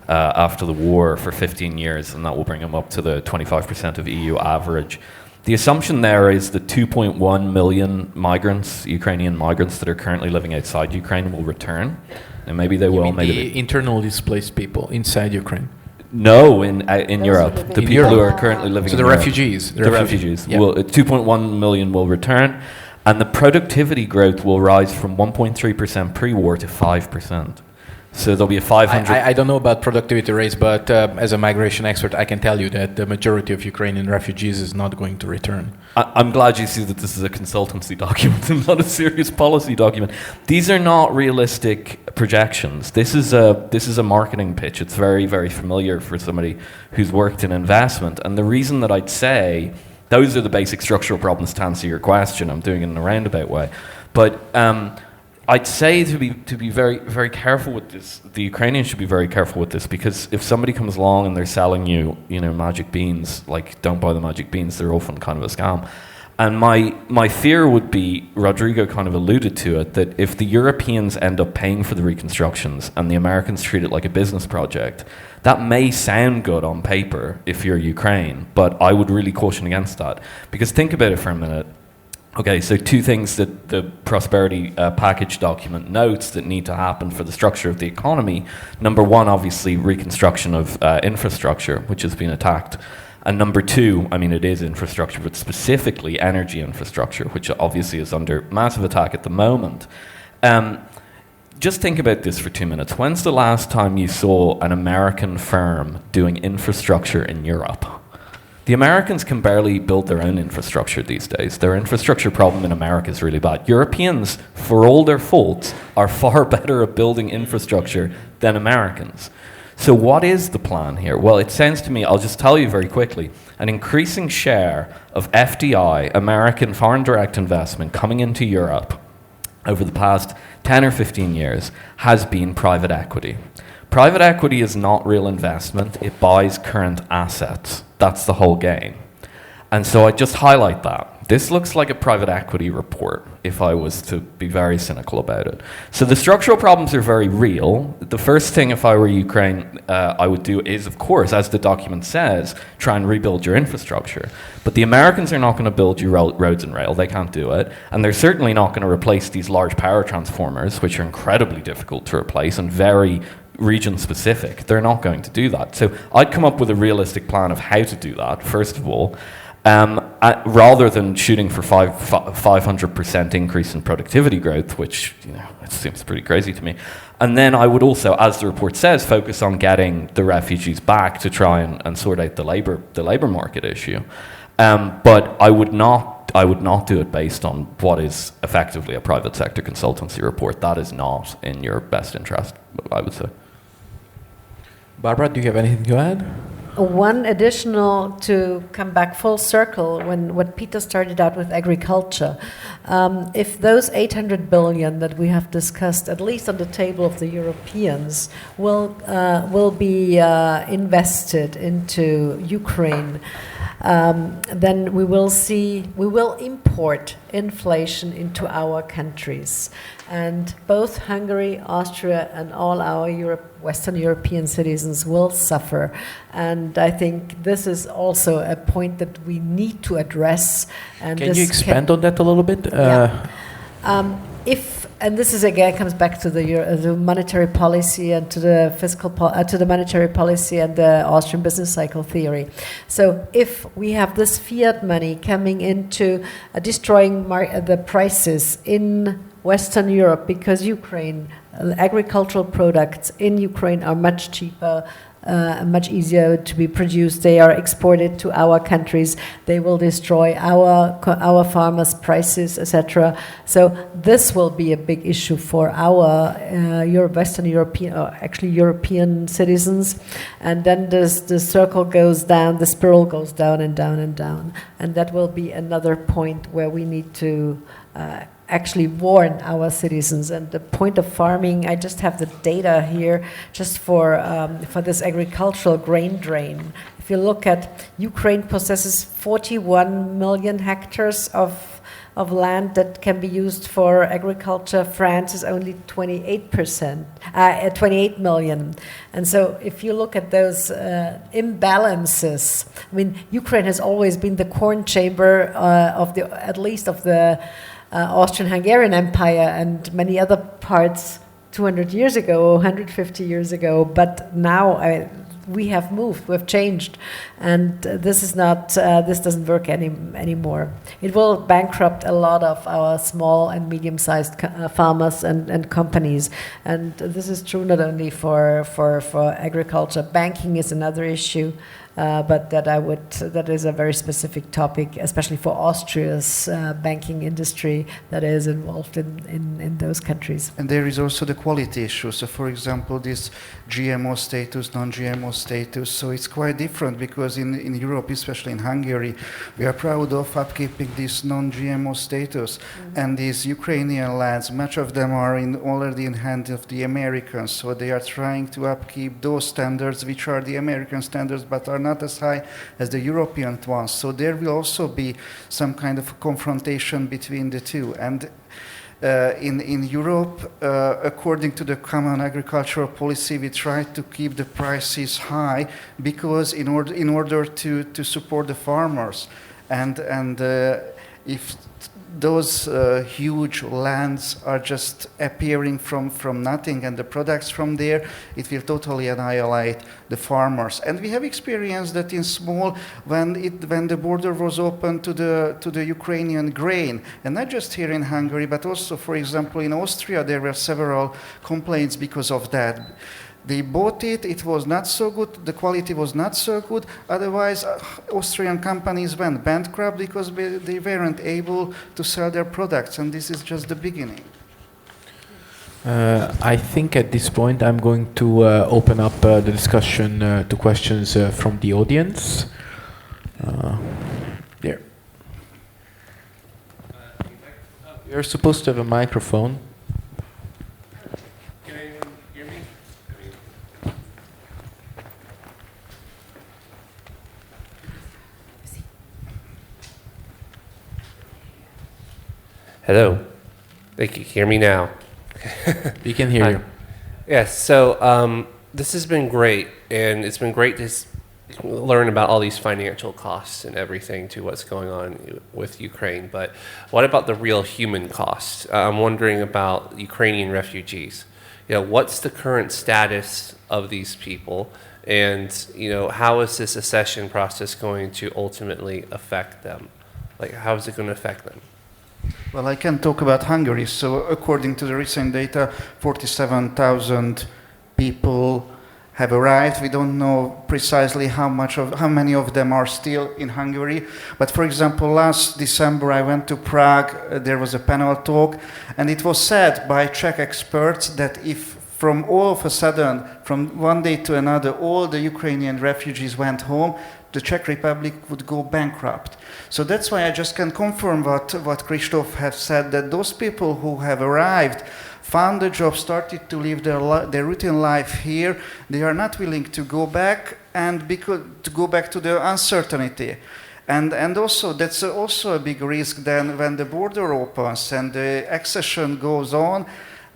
after the war for 15 years, and that will bring them up to the 25% of EU average. The assumption there is that 2.1 million migrants, Ukrainian migrants that are currently living outside Ukraine, will return. And maybe they will. Maybe the internally displaced people inside Ukraine. No, in Europe. The in people Europe. who are currently living So in the Europe. refugees. The refugees. Yeah. Well, 2.1 million will return, and the productivity growth will rise from 1.3% pre-war to 5%. So there'll be a 500... I don't know about productivity rates, but as a migration expert, I can tell you that the majority of Ukrainian refugees is not going to return. I'm glad you see that this is a consultancy document and not a serious policy document. These are not realistic projections. This is a marketing pitch. It's very, very familiar for somebody who's worked in investment. And the reason that I'd say those are the basic structural problems to answer your question. I'm doing it in a roundabout way. But I'd say to be very, very careful with this. The Ukrainians should be very careful with this, because if somebody comes along and they're selling you, magic beans, like, don't buy the magic beans, they're often kind of a scam. And my fear would be, Rodrigo kind of alluded to it, that if the Europeans end up paying for the reconstructions and the Americans treat it like a business project, that may sound good on paper if you're Ukraine, but I would really caution against that. Because think about it for a minute. Okay, so two things that the prosperity package document notes that need to happen for the structure of the economy. Number one, obviously, reconstruction of infrastructure, which has been attacked. And number two, I mean, it is infrastructure, but specifically energy infrastructure, which obviously is under massive attack at the moment. Just think about this for 2 minutes. When's the last time you saw an American firm doing infrastructure in Europe? The Americans can barely build their own infrastructure these days. Their infrastructure problem in America is really bad. Europeans, for all their faults, are far better at building infrastructure than Americans. So what is the plan here? Well, it sounds to me, I'll just tell you very quickly, an increasing share of FDI, American foreign direct investment, coming into Europe over the past 10 or 15 years has been private equity. Private equity is not real investment. It buys current assets. That's the whole game. And so I just highlight that. This looks like a private equity report, if I was to be very cynical about it. So the structural problems are very real. The first thing, if I were Ukraine, I would do is, of course, as the document says, try and rebuild your infrastructure. But the Americans are not going to build you roads and rail. They can't do it. And they're certainly not going to replace these large power transformers, which are incredibly difficult to replace and very region specific. They're not going to do that. So I'd come up with a realistic plan of how to do that, first of all. Rather than shooting for 500% increase in productivity growth, which it seems pretty crazy to me. And then I would also, as the report says, focus on getting the refugees back to try and sort out the labor market issue. But I would not do it based on what is effectively a private sector consultancy report. That is not in your best interest, I would say. Barbara, do you have anything to add? One additional, to come back full circle, what Peter started out with agriculture. If those 800 billion that we have discussed, at least on the table of the Europeans, will be invested into Ukraine, then we will import inflation into our countries. And both Hungary, Austria, and all our Western European citizens will suffer. And I think this is also a point that we need to address. And can you expand on that a little bit? And this is again comes back to the monetary policy and to the to the monetary policy and the Austrian business cycle theory. So if we have this fiat money coming into destroying the prices in Western Europe, because Ukraine, agricultural products in Ukraine are much cheaper, much easier to be produced. They are exported to our countries. They will destroy our farmers' prices, etc. So this will be a big issue for our Western European, or actually European citizens. And then the circle goes down, the spiral goes down and down and down. And that will be another point where we need to actually warn our citizens. And the point of farming, I just have the data here just for this agricultural grain drain. If you look at, Ukraine possesses 41 million hectares of land that can be used for agriculture. France is only 28 million. And so if you look at those imbalances, I mean, Ukraine has always been the corn chamber at least of the Austrian-Hungarian Empire and many other parts 200 years ago, 150 years ago. But now we have moved, we've changed, and this doesn't work anymore. It will bankrupt a lot of our small and medium-sized farmers and companies. And this is true not only for agriculture. Banking is another issue. But that is a very specific topic, especially for Austria's banking industry that is involved in those countries. And there is also the quality issue. So, for example, this GMO status, non-GMO status. So it's quite different because in Europe, especially in Hungary, we are proud of upkeeping this non-GMO status. Mm-hmm. And these Ukrainian lands, much of them are already in hand of the Americans. So they are trying to upkeep those standards, which are the American standards, but are not as high as the European ones. So there will also be some kind of confrontation between the two. And in Europe, according to the common agricultural policy, we try to keep the prices high because in order to support the farmers. And if those huge lands are just appearing from nothing, and the products from there, it will totally annihilate the farmers. And we have experienced that in small, when the border was open to the Ukrainian grain, and not just here in Hungary, but also, for example, in Austria, there were several complaints because of that. They bought it, it was not so good, the quality was not so good, otherwise Austrian companies went bankrupt because they weren't able to sell their products, and this is just the beginning. I think at this point I'm going to open up the discussion to questions from the audience. There. You're supposed to have a microphone. Hello. They can hear me now. We can hear Hi. you. Yes, so this has been great, and it's been great to learn about all these financial costs and everything to what's going on with Ukraine. But what about the real human cost? I'm wondering about Ukrainian refugees. What's the current status of these people, and how is this accession process going to ultimately affect them? Like, how is it going to affect them? Well, I can talk about Hungary. So, according to the recent data, 47,000 people have arrived. We don't know precisely how many of them are still in Hungary. But for example, last December I went to Prague. There was a panel talk, and it was said by Czech experts that if from all of a sudden, from one day to another, all the Ukrainian refugees went home, the Czech Republic would go bankrupt. So that's why I just can confirm what Christoph has said, that those people who have arrived, found a job, started to live their routine life here, they are not willing to go back, and to go back to the uncertainty. And also, that's also a big risk then when the border opens and the accession goes on,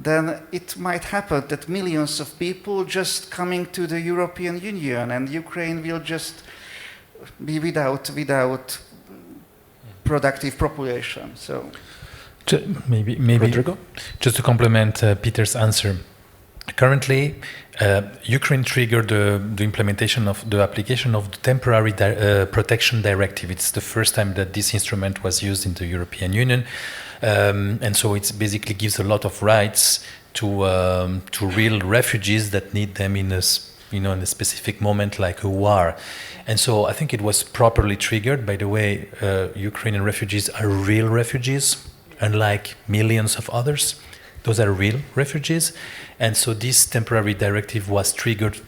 then it might happen that millions of people just coming to the European Union, and Ukraine will just be without productive population. So maybe Rodrigo? just to complement Peter's answer. Currently, Ukraine triggered the implementation of the application of the temporary protection directive. It's the first time that this instrument was used in the European Union, and so it basically gives a lot of rights to real refugees that need them in a specific moment, like a war. And so I think it was properly triggered. By the way, Ukrainian refugees are real refugees, unlike millions of others. Those are real refugees. And so this temporary directive was triggered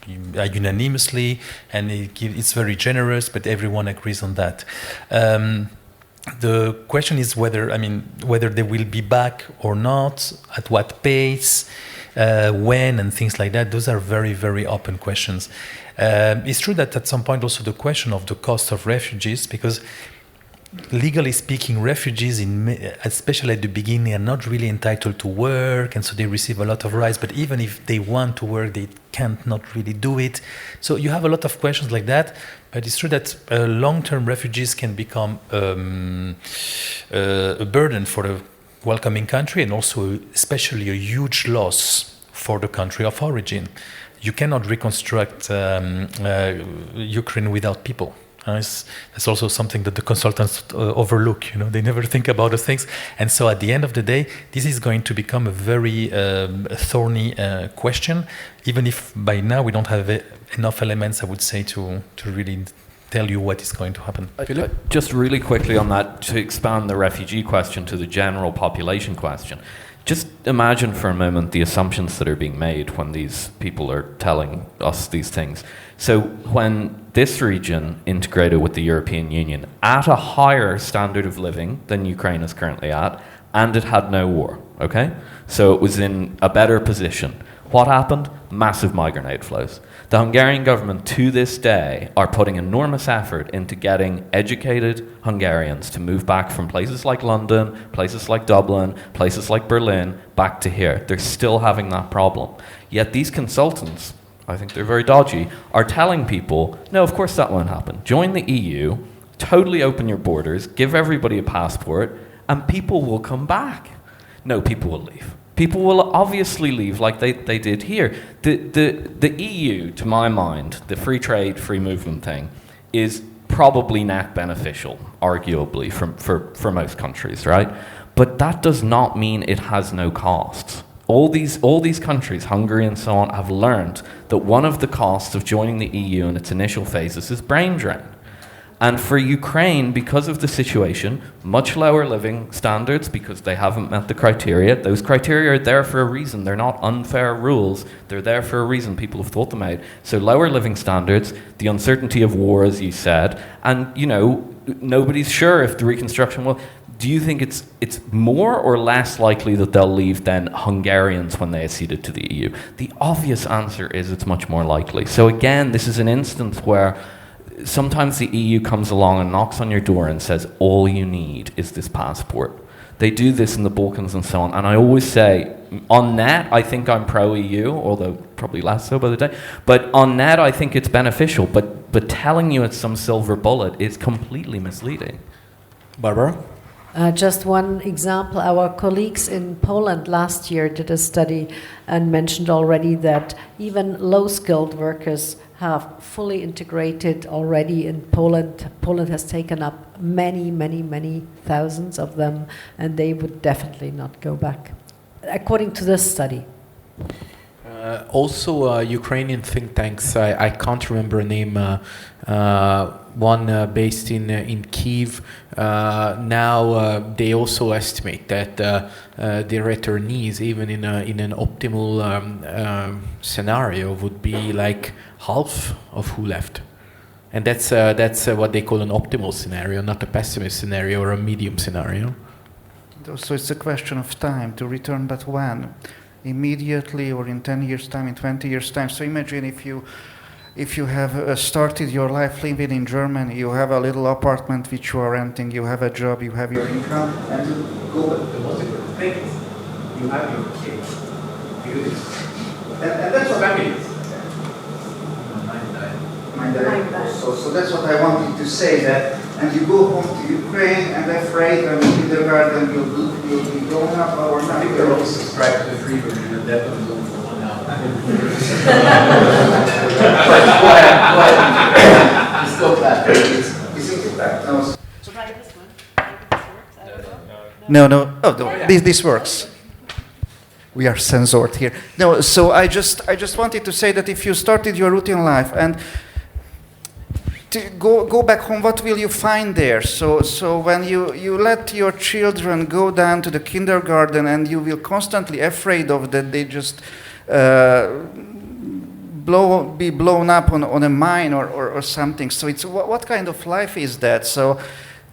unanimously, and it's very generous, but everyone agrees on that. The question is whether they will be back or not, at what pace, when, and things like that. Those are very, very open questions. It's true that at some point also the question of the cost of refugees, because legally speaking, refugees, especially at the beginning, are not really entitled to work, and so they receive a lot of rights. But even if they want to work, they can't not really do it. So you have a lot of questions like that. But it's true that long-term refugees can become a burden for the welcoming country, and also especially a huge loss for the country of origin. You cannot reconstruct Ukraine without people. That's also something that the consultants overlook. They never think about those things. And so at the end of the day, this is going to become a very thorny question, even if by now we don't have enough elements, I would say, to really tell you what is going to happen. Just really quickly on that, to expand the refugee question to the general population question. Just imagine for a moment the assumptions that are being made when these people are telling us these things. So when this region integrated with the European Union at a higher standard of living than Ukraine is currently at, and it had no war, okay? So it was in a better position. What happened? Massive migrant outflows. The Hungarian government to this day are putting enormous effort into getting educated Hungarians to move back from places like London, places like Dublin, places like Berlin, back to here. They're still having that problem. Yet these consultants, I think they're very dodgy, are telling people, no, of course that won't happen. Join the EU, totally open your borders, give everybody a passport, and people will come back. No, people will leave. People will obviously leave like they did here. The EU, to my mind, the free trade, free movement thing, is probably net beneficial, arguably, for most countries, right? But that does not mean it has no costs. All these countries, Hungary and so on, have learned that one of the costs of joining the EU in its initial phases is brain drain. And for Ukraine, because of the situation, much lower living standards because they haven't met the criteria. Those criteria are there for a reason. They're not unfair rules. They're there for a reason. People have thought them out. So lower living standards, the uncertainty of war, as you said, and, nobody's sure if the reconstruction will... Do you think it's more or less likely that they'll leave than Hungarians when they acceded to the EU? The obvious answer is it's much more likely. So again, this is an instance where sometimes the EU comes along and knocks on your door and says, all you need is this passport. They do this in the Balkans and so on. And I always say, on net, I think I'm pro-EU, although probably less so by the day. But on net, I think it's beneficial. But telling you it's some silver bullet is completely misleading. Barbara? Just one example, our colleagues in Poland last year did a study and mentioned already that even low-skilled workers have fully integrated already in Poland. Poland has taken up many thousands of them, and they would definitely not go back, according to this study. Also, Ukrainian think tanks, I can't remember a name, one based in Kyiv. Now they also estimate that the returnees, even in an optimal scenario, would be like half of who left. And that's what they call an optimal scenario, not a pessimist scenario or a medium scenario. So it's a question of time to return, but when? Immediately, or in 10 years' time, in 20 years' time. So imagine if you have started your life living in Germany, you have a little apartment which you are renting, you have a job, you have your income, and you go. The most important thing is you have your kids. And that's what I mean. So that's what I wanted to say, that, and you go home to Ukraine and afraid and kindergarten will be grown up or not. I think they're all subscribed to the free version and that was only for 1 hour. Just go back. Isn't it back? No. So try this one. No. Oh, this works. We are censored here. No, so I just wanted to say that if you started your routine life and to go back home, what will you find there? So when you let your children go down to the kindergarten and you will constantly afraid of that they just be blown up on a mine or something. So it's what kind of life is that? So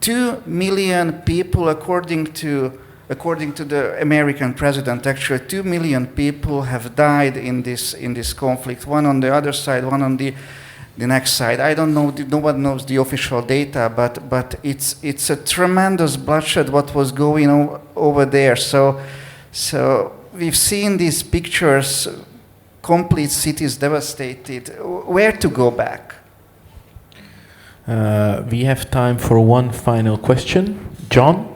2 million people, according to the American president, actually 2 million people have died in this conflict. One on the other side, one on the next side. I don't know. No one knows the official data, but it's a tremendous bloodshed what was going on over there. So we've seen these pictures, complete cities devastated. Where to go back? We have time for one final question. John?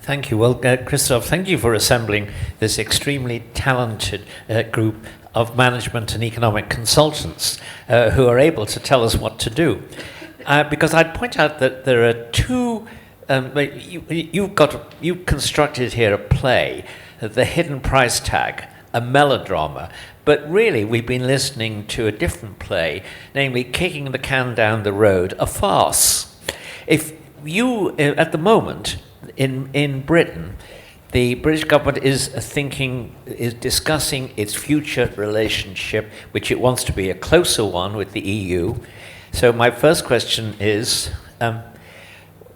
Thank you. Well, Christoph, thank you for assembling this extremely talented group of management and economic consultants who are able to tell us what to do. Because I'd point out that there are two, you've constructed here a play, The Hidden Price Tag, a melodrama, but really we've been listening to a different play, namely Kicking the Can Down the Road, a farce. If you, at the moment, in Britain, the British government is discussing its future relationship, which it wants to be a closer one with the EU. So my first question is,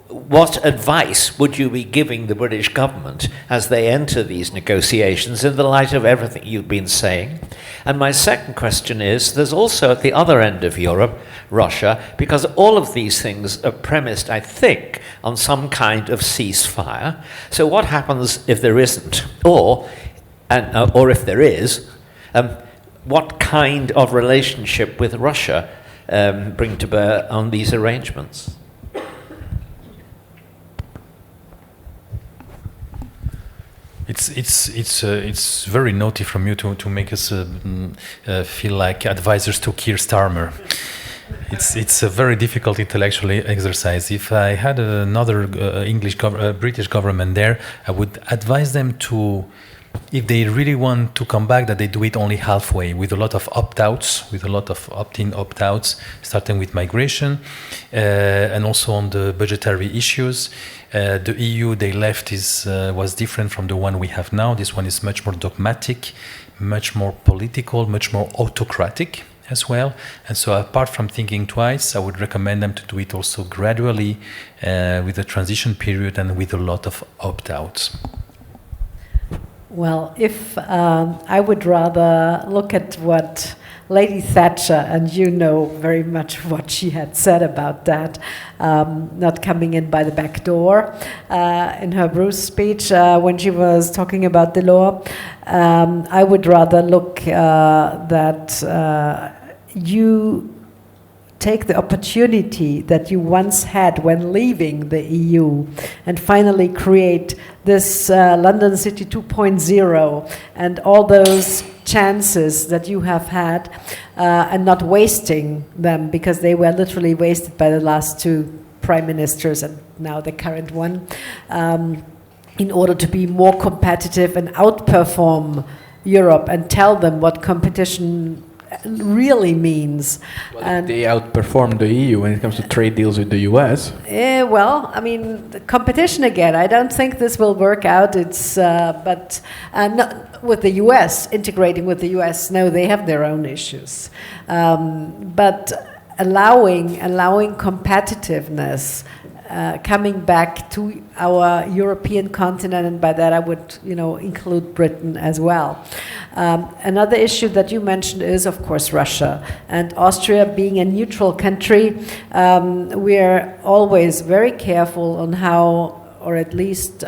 what advice would you be giving the British government as they enter these negotiations in the light of everything you've been saying? And my second question is, there's also at the other end of Europe, Russia, because all of these things are premised, I think, on some kind of ceasefire. So what happens if there isn't? Or if there is, what kind of relationship with Russia bring to bear on these arrangements? It's very naughty from you to make us feel like advisors to Keir Starmer. It's a very difficult intellectual exercise. If I had another British government there, I would advise them to, if they really want to come back, that they do it only halfway, with a lot of opt-outs, with a lot of opt-in, opt-outs, starting with migration, and also on the budgetary issues. The EU they left was different from the one we have now. This one is much more dogmatic, much more political, much more autocratic as well. And so apart from thinking twice, I would recommend them to do it also gradually, with a transition period and with a lot of opt-outs. Well, if I would rather look at what Lady Thatcher, and you know very much what she had said about that, not coming in by the back door, in her Bruce speech when she was talking about Delors, I would rather look that you take the opportunity that you once had when leaving the EU and finally create this London City 2.0 and all those chances that you have had and not wasting them, because they were literally wasted by the last two prime ministers and now the current one, in order to be more competitive and outperform Europe and tell them what competition really means. And they outperform the EU when it comes to trade deals with the US. Well, I mean, the competition again. I don't think this will work out. It's but not with the US, integrating with the US. No, they have their own issues. But allowing competitiveness. Coming back to our European continent, and by that I would, include Britain as well. Another issue that you mentioned is, of course, Russia. And Austria, being a neutral country, we are always very careful on how, or at least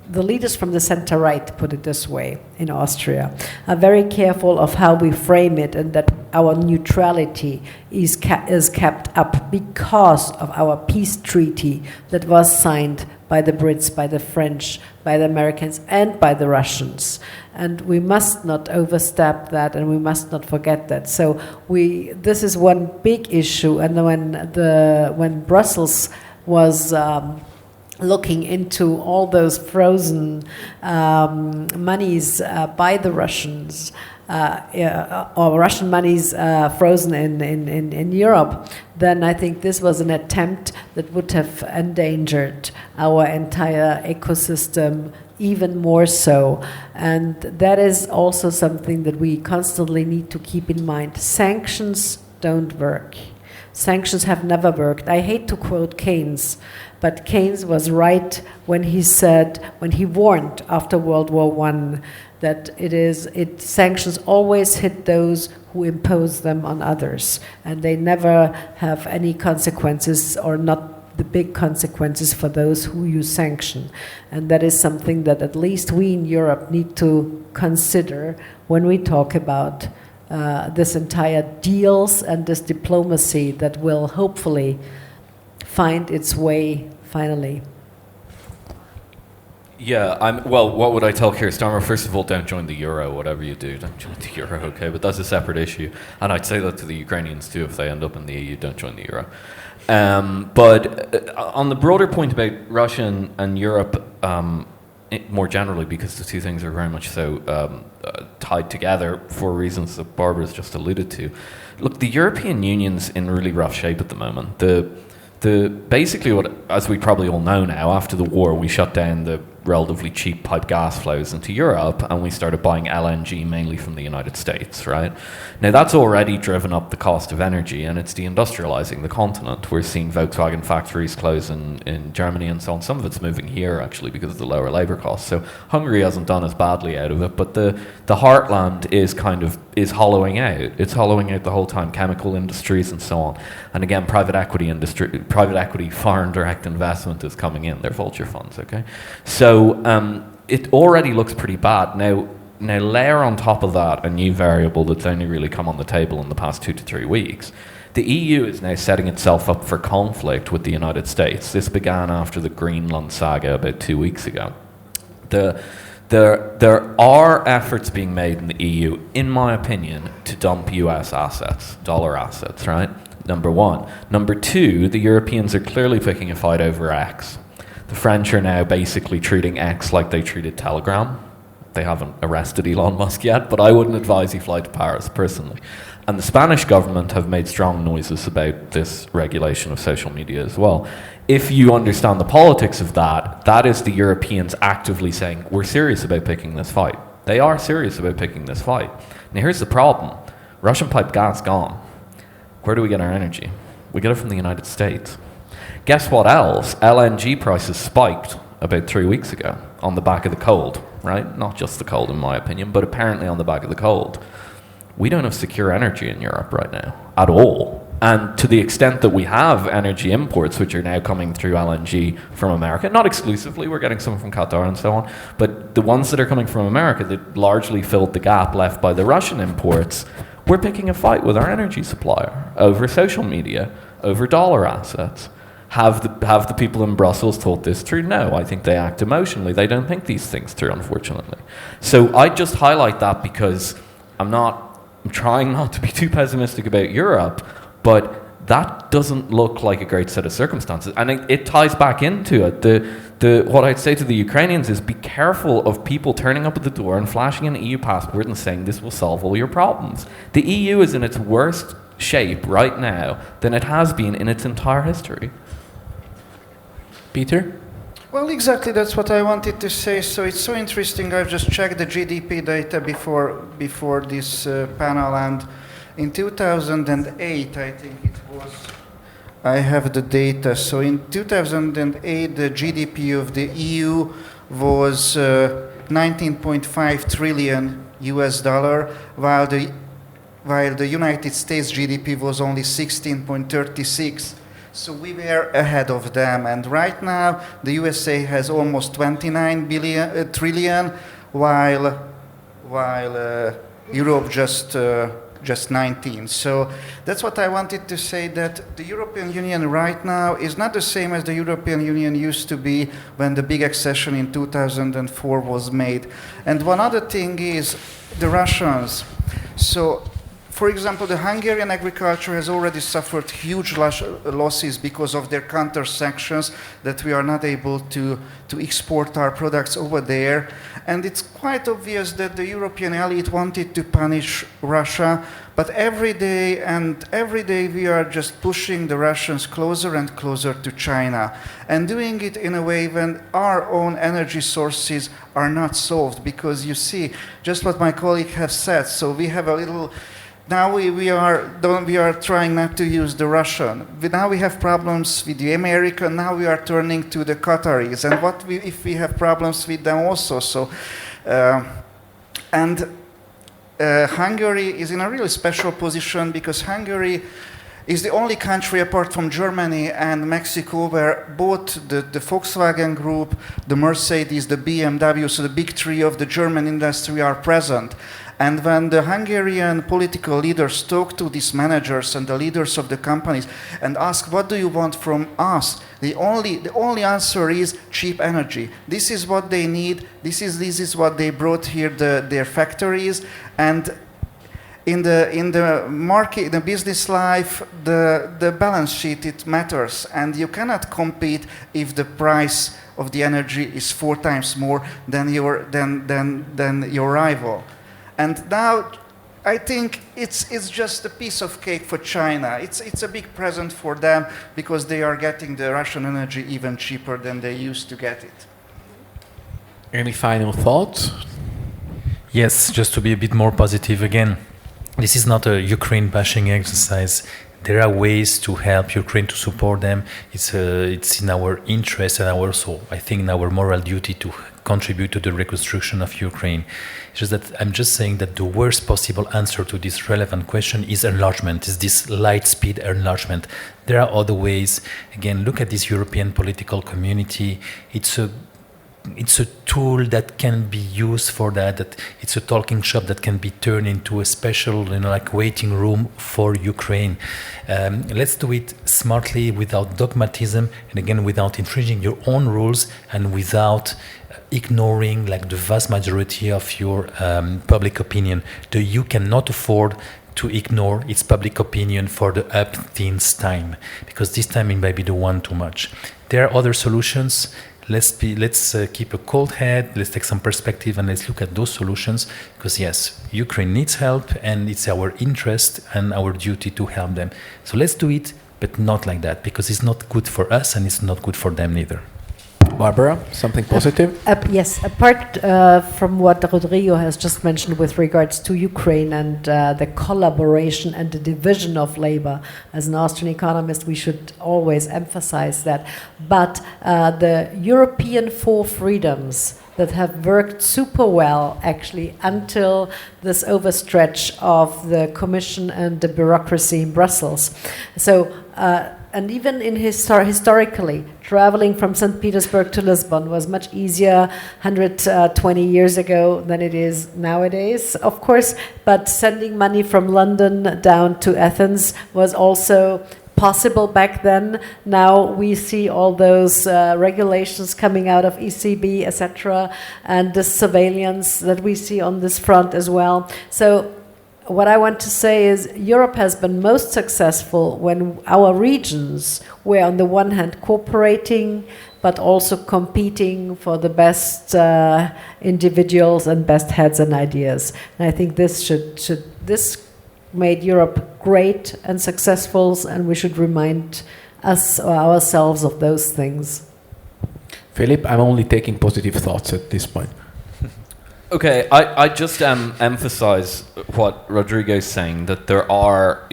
the leaders from the center-right, put it this way, in Austria, are very careful of how we frame it, and that our neutrality is kept up because of our peace treaty that was signed by the Brits, by the French, by the Americans, and by the Russians. And we must not overstep that, and we must not forget that. So this is one big issue, and when Brussels was looking into all those frozen monies by the Russians, or Russian monies frozen in Europe, then I think this was an attempt that would have endangered our entire ecosystem even more so. And that is also something that we constantly need to keep in mind. Sanctions don't work. Sanctions have never worked. I hate to quote Keynes, but Keynes was right when he warned after World War I that sanctions always hit those who impose them on others, and they never have any consequences, or not the big consequences, for those who you sanction. And that is something that at least we in Europe need to consider when we talk about this entire deals and this diplomacy that will hopefully find its way finally. Yeah, well, what would I tell Keir Starmer? First of all, don't join the euro, whatever you do. Don't join the euro, okay? But that's a separate issue. And I'd say that to the Ukrainians too. If they end up in the EU, don't join the euro. But on the broader point about Russia and Europe, more generally, because the two things are very much so tied together for reasons that Barbara's just alluded to. Look, the European Union's in really rough shape at the moment. Basically, what, as we probably all know now, after the war, we shut down the relatively cheap pipe gas flows into Europe, and we started buying LNG mainly from the United States, right? Now, that's already driven up the cost of energy, and it's deindustrializing the continent. We're seeing Volkswagen factories close in Germany and so on. Some of it's moving here, actually, because of the lower labor costs. So Hungary hasn't done as badly out of it, but the heartland is hollowing out. It's hollowing out the whole time, chemical industries and so on. And again, private equity, foreign direct investment is coming in. They're vulture funds, okay? So it already looks pretty bad. Now layer on top of that a new variable that's only really come on the table in the past 2 to 3 weeks. The EU is now setting itself up for conflict with the United States. This began after the Greenland saga about 2 weeks ago. There are efforts being made in the EU, in my opinion, to dump US assets, dollar assets, right? Number one. Number two, the Europeans are clearly picking a fight over X. The French are now basically treating X like they treated Telegram. They haven't arrested Elon Musk yet, but I wouldn't advise he fly to Paris, personally. And the Spanish government have made strong noises about this regulation of social media as well. If you understand the politics of that, that is the Europeans actively saying, we're serious about picking this fight. They are serious about picking this fight. Now here's the problem. Russian pipe gas gone. Where do we get our energy? We get it from the United States. Guess what else? LNG prices spiked about 3 weeks ago on the back of the cold, right? Not just the cold, in my opinion, but apparently on the back of the cold. We don't have secure energy in Europe right now at all. And to the extent that we have energy imports, which are now coming through LNG from America, not exclusively, we're getting some from Qatar and so on, but the ones that are coming from America that largely filled the gap left by the Russian imports, we're picking a fight with our energy supplier over social media, over dollar assets. Have the people in Brussels thought this through? No, I think they act emotionally. They don't think these things through, unfortunately. So I just highlight that because I'm trying not to be too pessimistic about Europe, but that doesn't look like a great set of circumstances. And it ties back into it. What I'd say to the Ukrainians is be careful of people turning up at the door and flashing an EU passport and saying this will solve all your problems. The EU is in its worst shape right now than it has been in its entire history. Peter? Well, exactly, that's what I wanted to say. So it's so interesting. I've just checked the GDP data before this panel, and in 2008, I think it was, I have the data. So in 2008, the GDP of the EU was 19.5 trillion US dollar, while the United States GDP was only 16.36. So we were ahead of them, and right now the USA has almost 29 trillion, while Europe just 19. So that's what I wanted to say, that the European Union right now is not the same as the European Union used to be when the big accession in 2004 was made. And one other thing is the Russians. So, for example, the Hungarian agriculture has already suffered huge losses because of their counter sanctions, that we are not able to export our products over there. And it's quite obvious that the European elite wanted to punish Russia, but every day we are just pushing the Russians closer and closer to China, and doing it in a way when our own energy sources are not solved. Because you see, just what my colleague has said, so we have a little. Now we are trying not to use the Russian. Now we have problems with the American. Now we are turning to the Qataris. And if we have problems with them also? So, Hungary is in a really special position, because Hungary is the only country apart from Germany and Mexico where both the Volkswagen Group, the Mercedes, the BMW, so the big three of the German industry are present. And when the Hungarian political leaders talk to these managers and the leaders of the companies and ask, what do you want from us? The only answer is cheap energy. This is what they need. This is what they brought here, their factories. And in the market, in the business life, the balance sheet, it matters. And you cannot compete if the price of the energy is 4 times more than your rival. And now, I think it's just a piece of cake for China. It's a big present for them, because they are getting the Russian energy even cheaper than they used to get it. Any final thoughts? Yes, just to be a bit more positive again. This is not a Ukraine bashing exercise. There are ways to help Ukraine, to support them. It's in our interest and also, I think, in our moral duty to contribute to the reconstruction of Ukraine. It's just that I'm just saying that the worst possible answer to this relevant question is enlargement, is this light speed enlargement. There are other ways. Again, look at this European political community. It's a tool that can be used for that it's a talking shop that can be turned into a special, like waiting room for Ukraine. Let's do it smartly, without dogmatism, and again, without infringing your own rules, and without ignoring like the vast majority of your public opinion. The EU cannot afford to ignore its public opinion for the umpteenth time, because this time it might be the one too much. There are other solutions. Let's keep a cold head, let's take some perspective, and let's look at those solutions, because yes, Ukraine needs help, and it's our interest and our duty to help them. So let's do it, but not like that, because it's not good for us and it's not good for them neither. Barbara, something positive? Yes, apart from what Rodrigo has just mentioned with regards to Ukraine and the collaboration and the division of labor, as an Austrian economist, we should always emphasize that. But the European four freedoms that have worked super well, actually, until this overstretch of the Commission and the bureaucracy in Brussels. So, and even in historically, traveling from St. Petersburg to Lisbon was much easier 120 years ago than it is nowadays, of course. But sending money from London down to Athens was also possible back then. Now we see all those regulations coming out of ECB, etc., and the surveillance that we see on this front as well. So what I want to say is Europe has been most successful when our regions were on the one hand cooperating but also competing for the best individuals and best heads and ideas. And I think this this made Europe great and successful, and we should remind us or ourselves of those things. Philip, I'm only taking positive thoughts at this point. Okay, I just emphasize what Rodrigo's saying, that there are,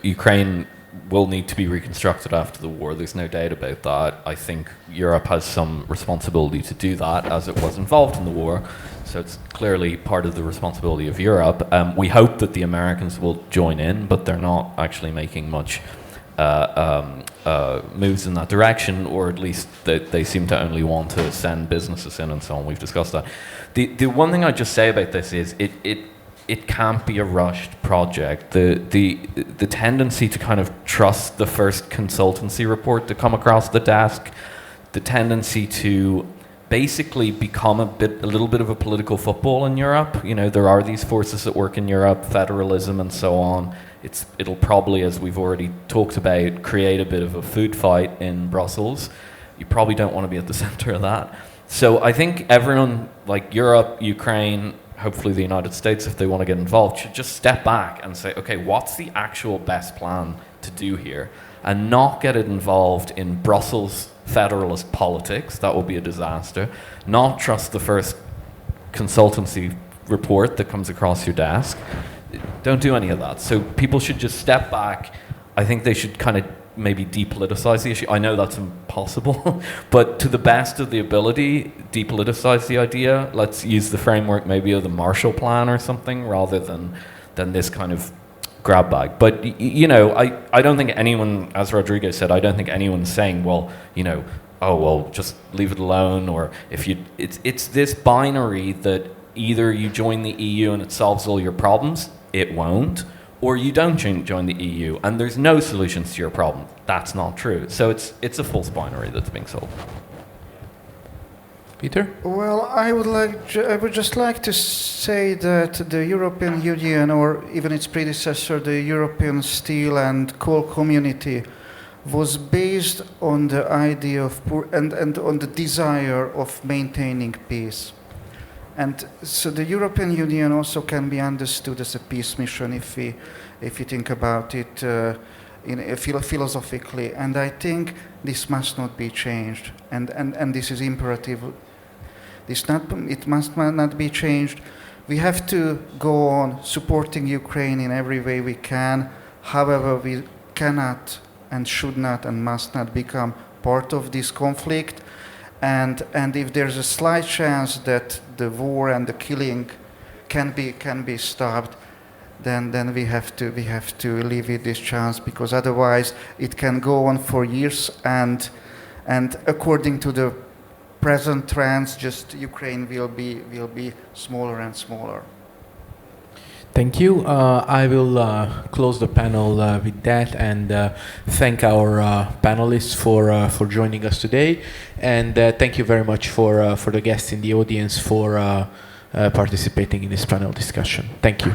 Ukraine will need to be reconstructed after the war. There's no doubt about that. I think Europe has some responsibility to do that, as it was involved in the war. So it's clearly part of the responsibility of Europe. We hope that the Americans will join in, but they're not actually making much moves in that direction, or at least they seem to only want to send businesses in and so on. We've discussed that. The one thing I'd just say about this is it can't be a rushed project. The tendency to kind of trust the first consultancy report to come across the desk, the tendency to basically become a little bit of a political football in Europe. There are these forces at work in Europe, federalism and so on. It'll probably, as we've already talked about, create a bit of a food fight in Brussels. You probably don't want to be at the center of that. So I think everyone, like Europe, Ukraine, hopefully the United States, if they want to get involved, should just step back and say, okay, what's the actual best plan to do here? And not get it involved in Brussels federalist politics. That will be a disaster. Not trust the first consultancy report that comes across your desk. Don't do any of that. So people should just step back. I think they should kind of maybe depoliticize the issue. I know that's impossible, but to the best of the ability, depoliticize the idea. Let's use the framework maybe of the Marshall Plan or something, rather than this kind of grab bag. But I don't think anyone, as Rodrigo said, I don't think anyone's saying, well, just leave it alone, or it's this binary that either you join the EU and it solves all your problems, it won't, or you don't join the EU and there's no solutions to your problem. That's not true. So it's a false binary that's being sold. Peter? Well, I would just like to say that the European Union, or even its predecessor, the European Steel and Coal Community, was based on the idea of and on the desire of maintaining peace. And so the European Union also can be understood as a peace mission if we think about it philosophically. And I think this must not be changed. And this is imperative. It must not be changed. We have to go on supporting Ukraine in every way we can. However, we cannot and should not and must not become part of this conflict. And if there's a slight chance that the war and the killing can be stopped, then we have to leave it this chance, because otherwise it can go on for years, and according to the present trends, just Ukraine will be smaller and smaller. Thank you. I will close the panel with that, and thank our panelists for joining us today, and thank you very much for the guests in the audience for participating in this panel discussion. Thank you.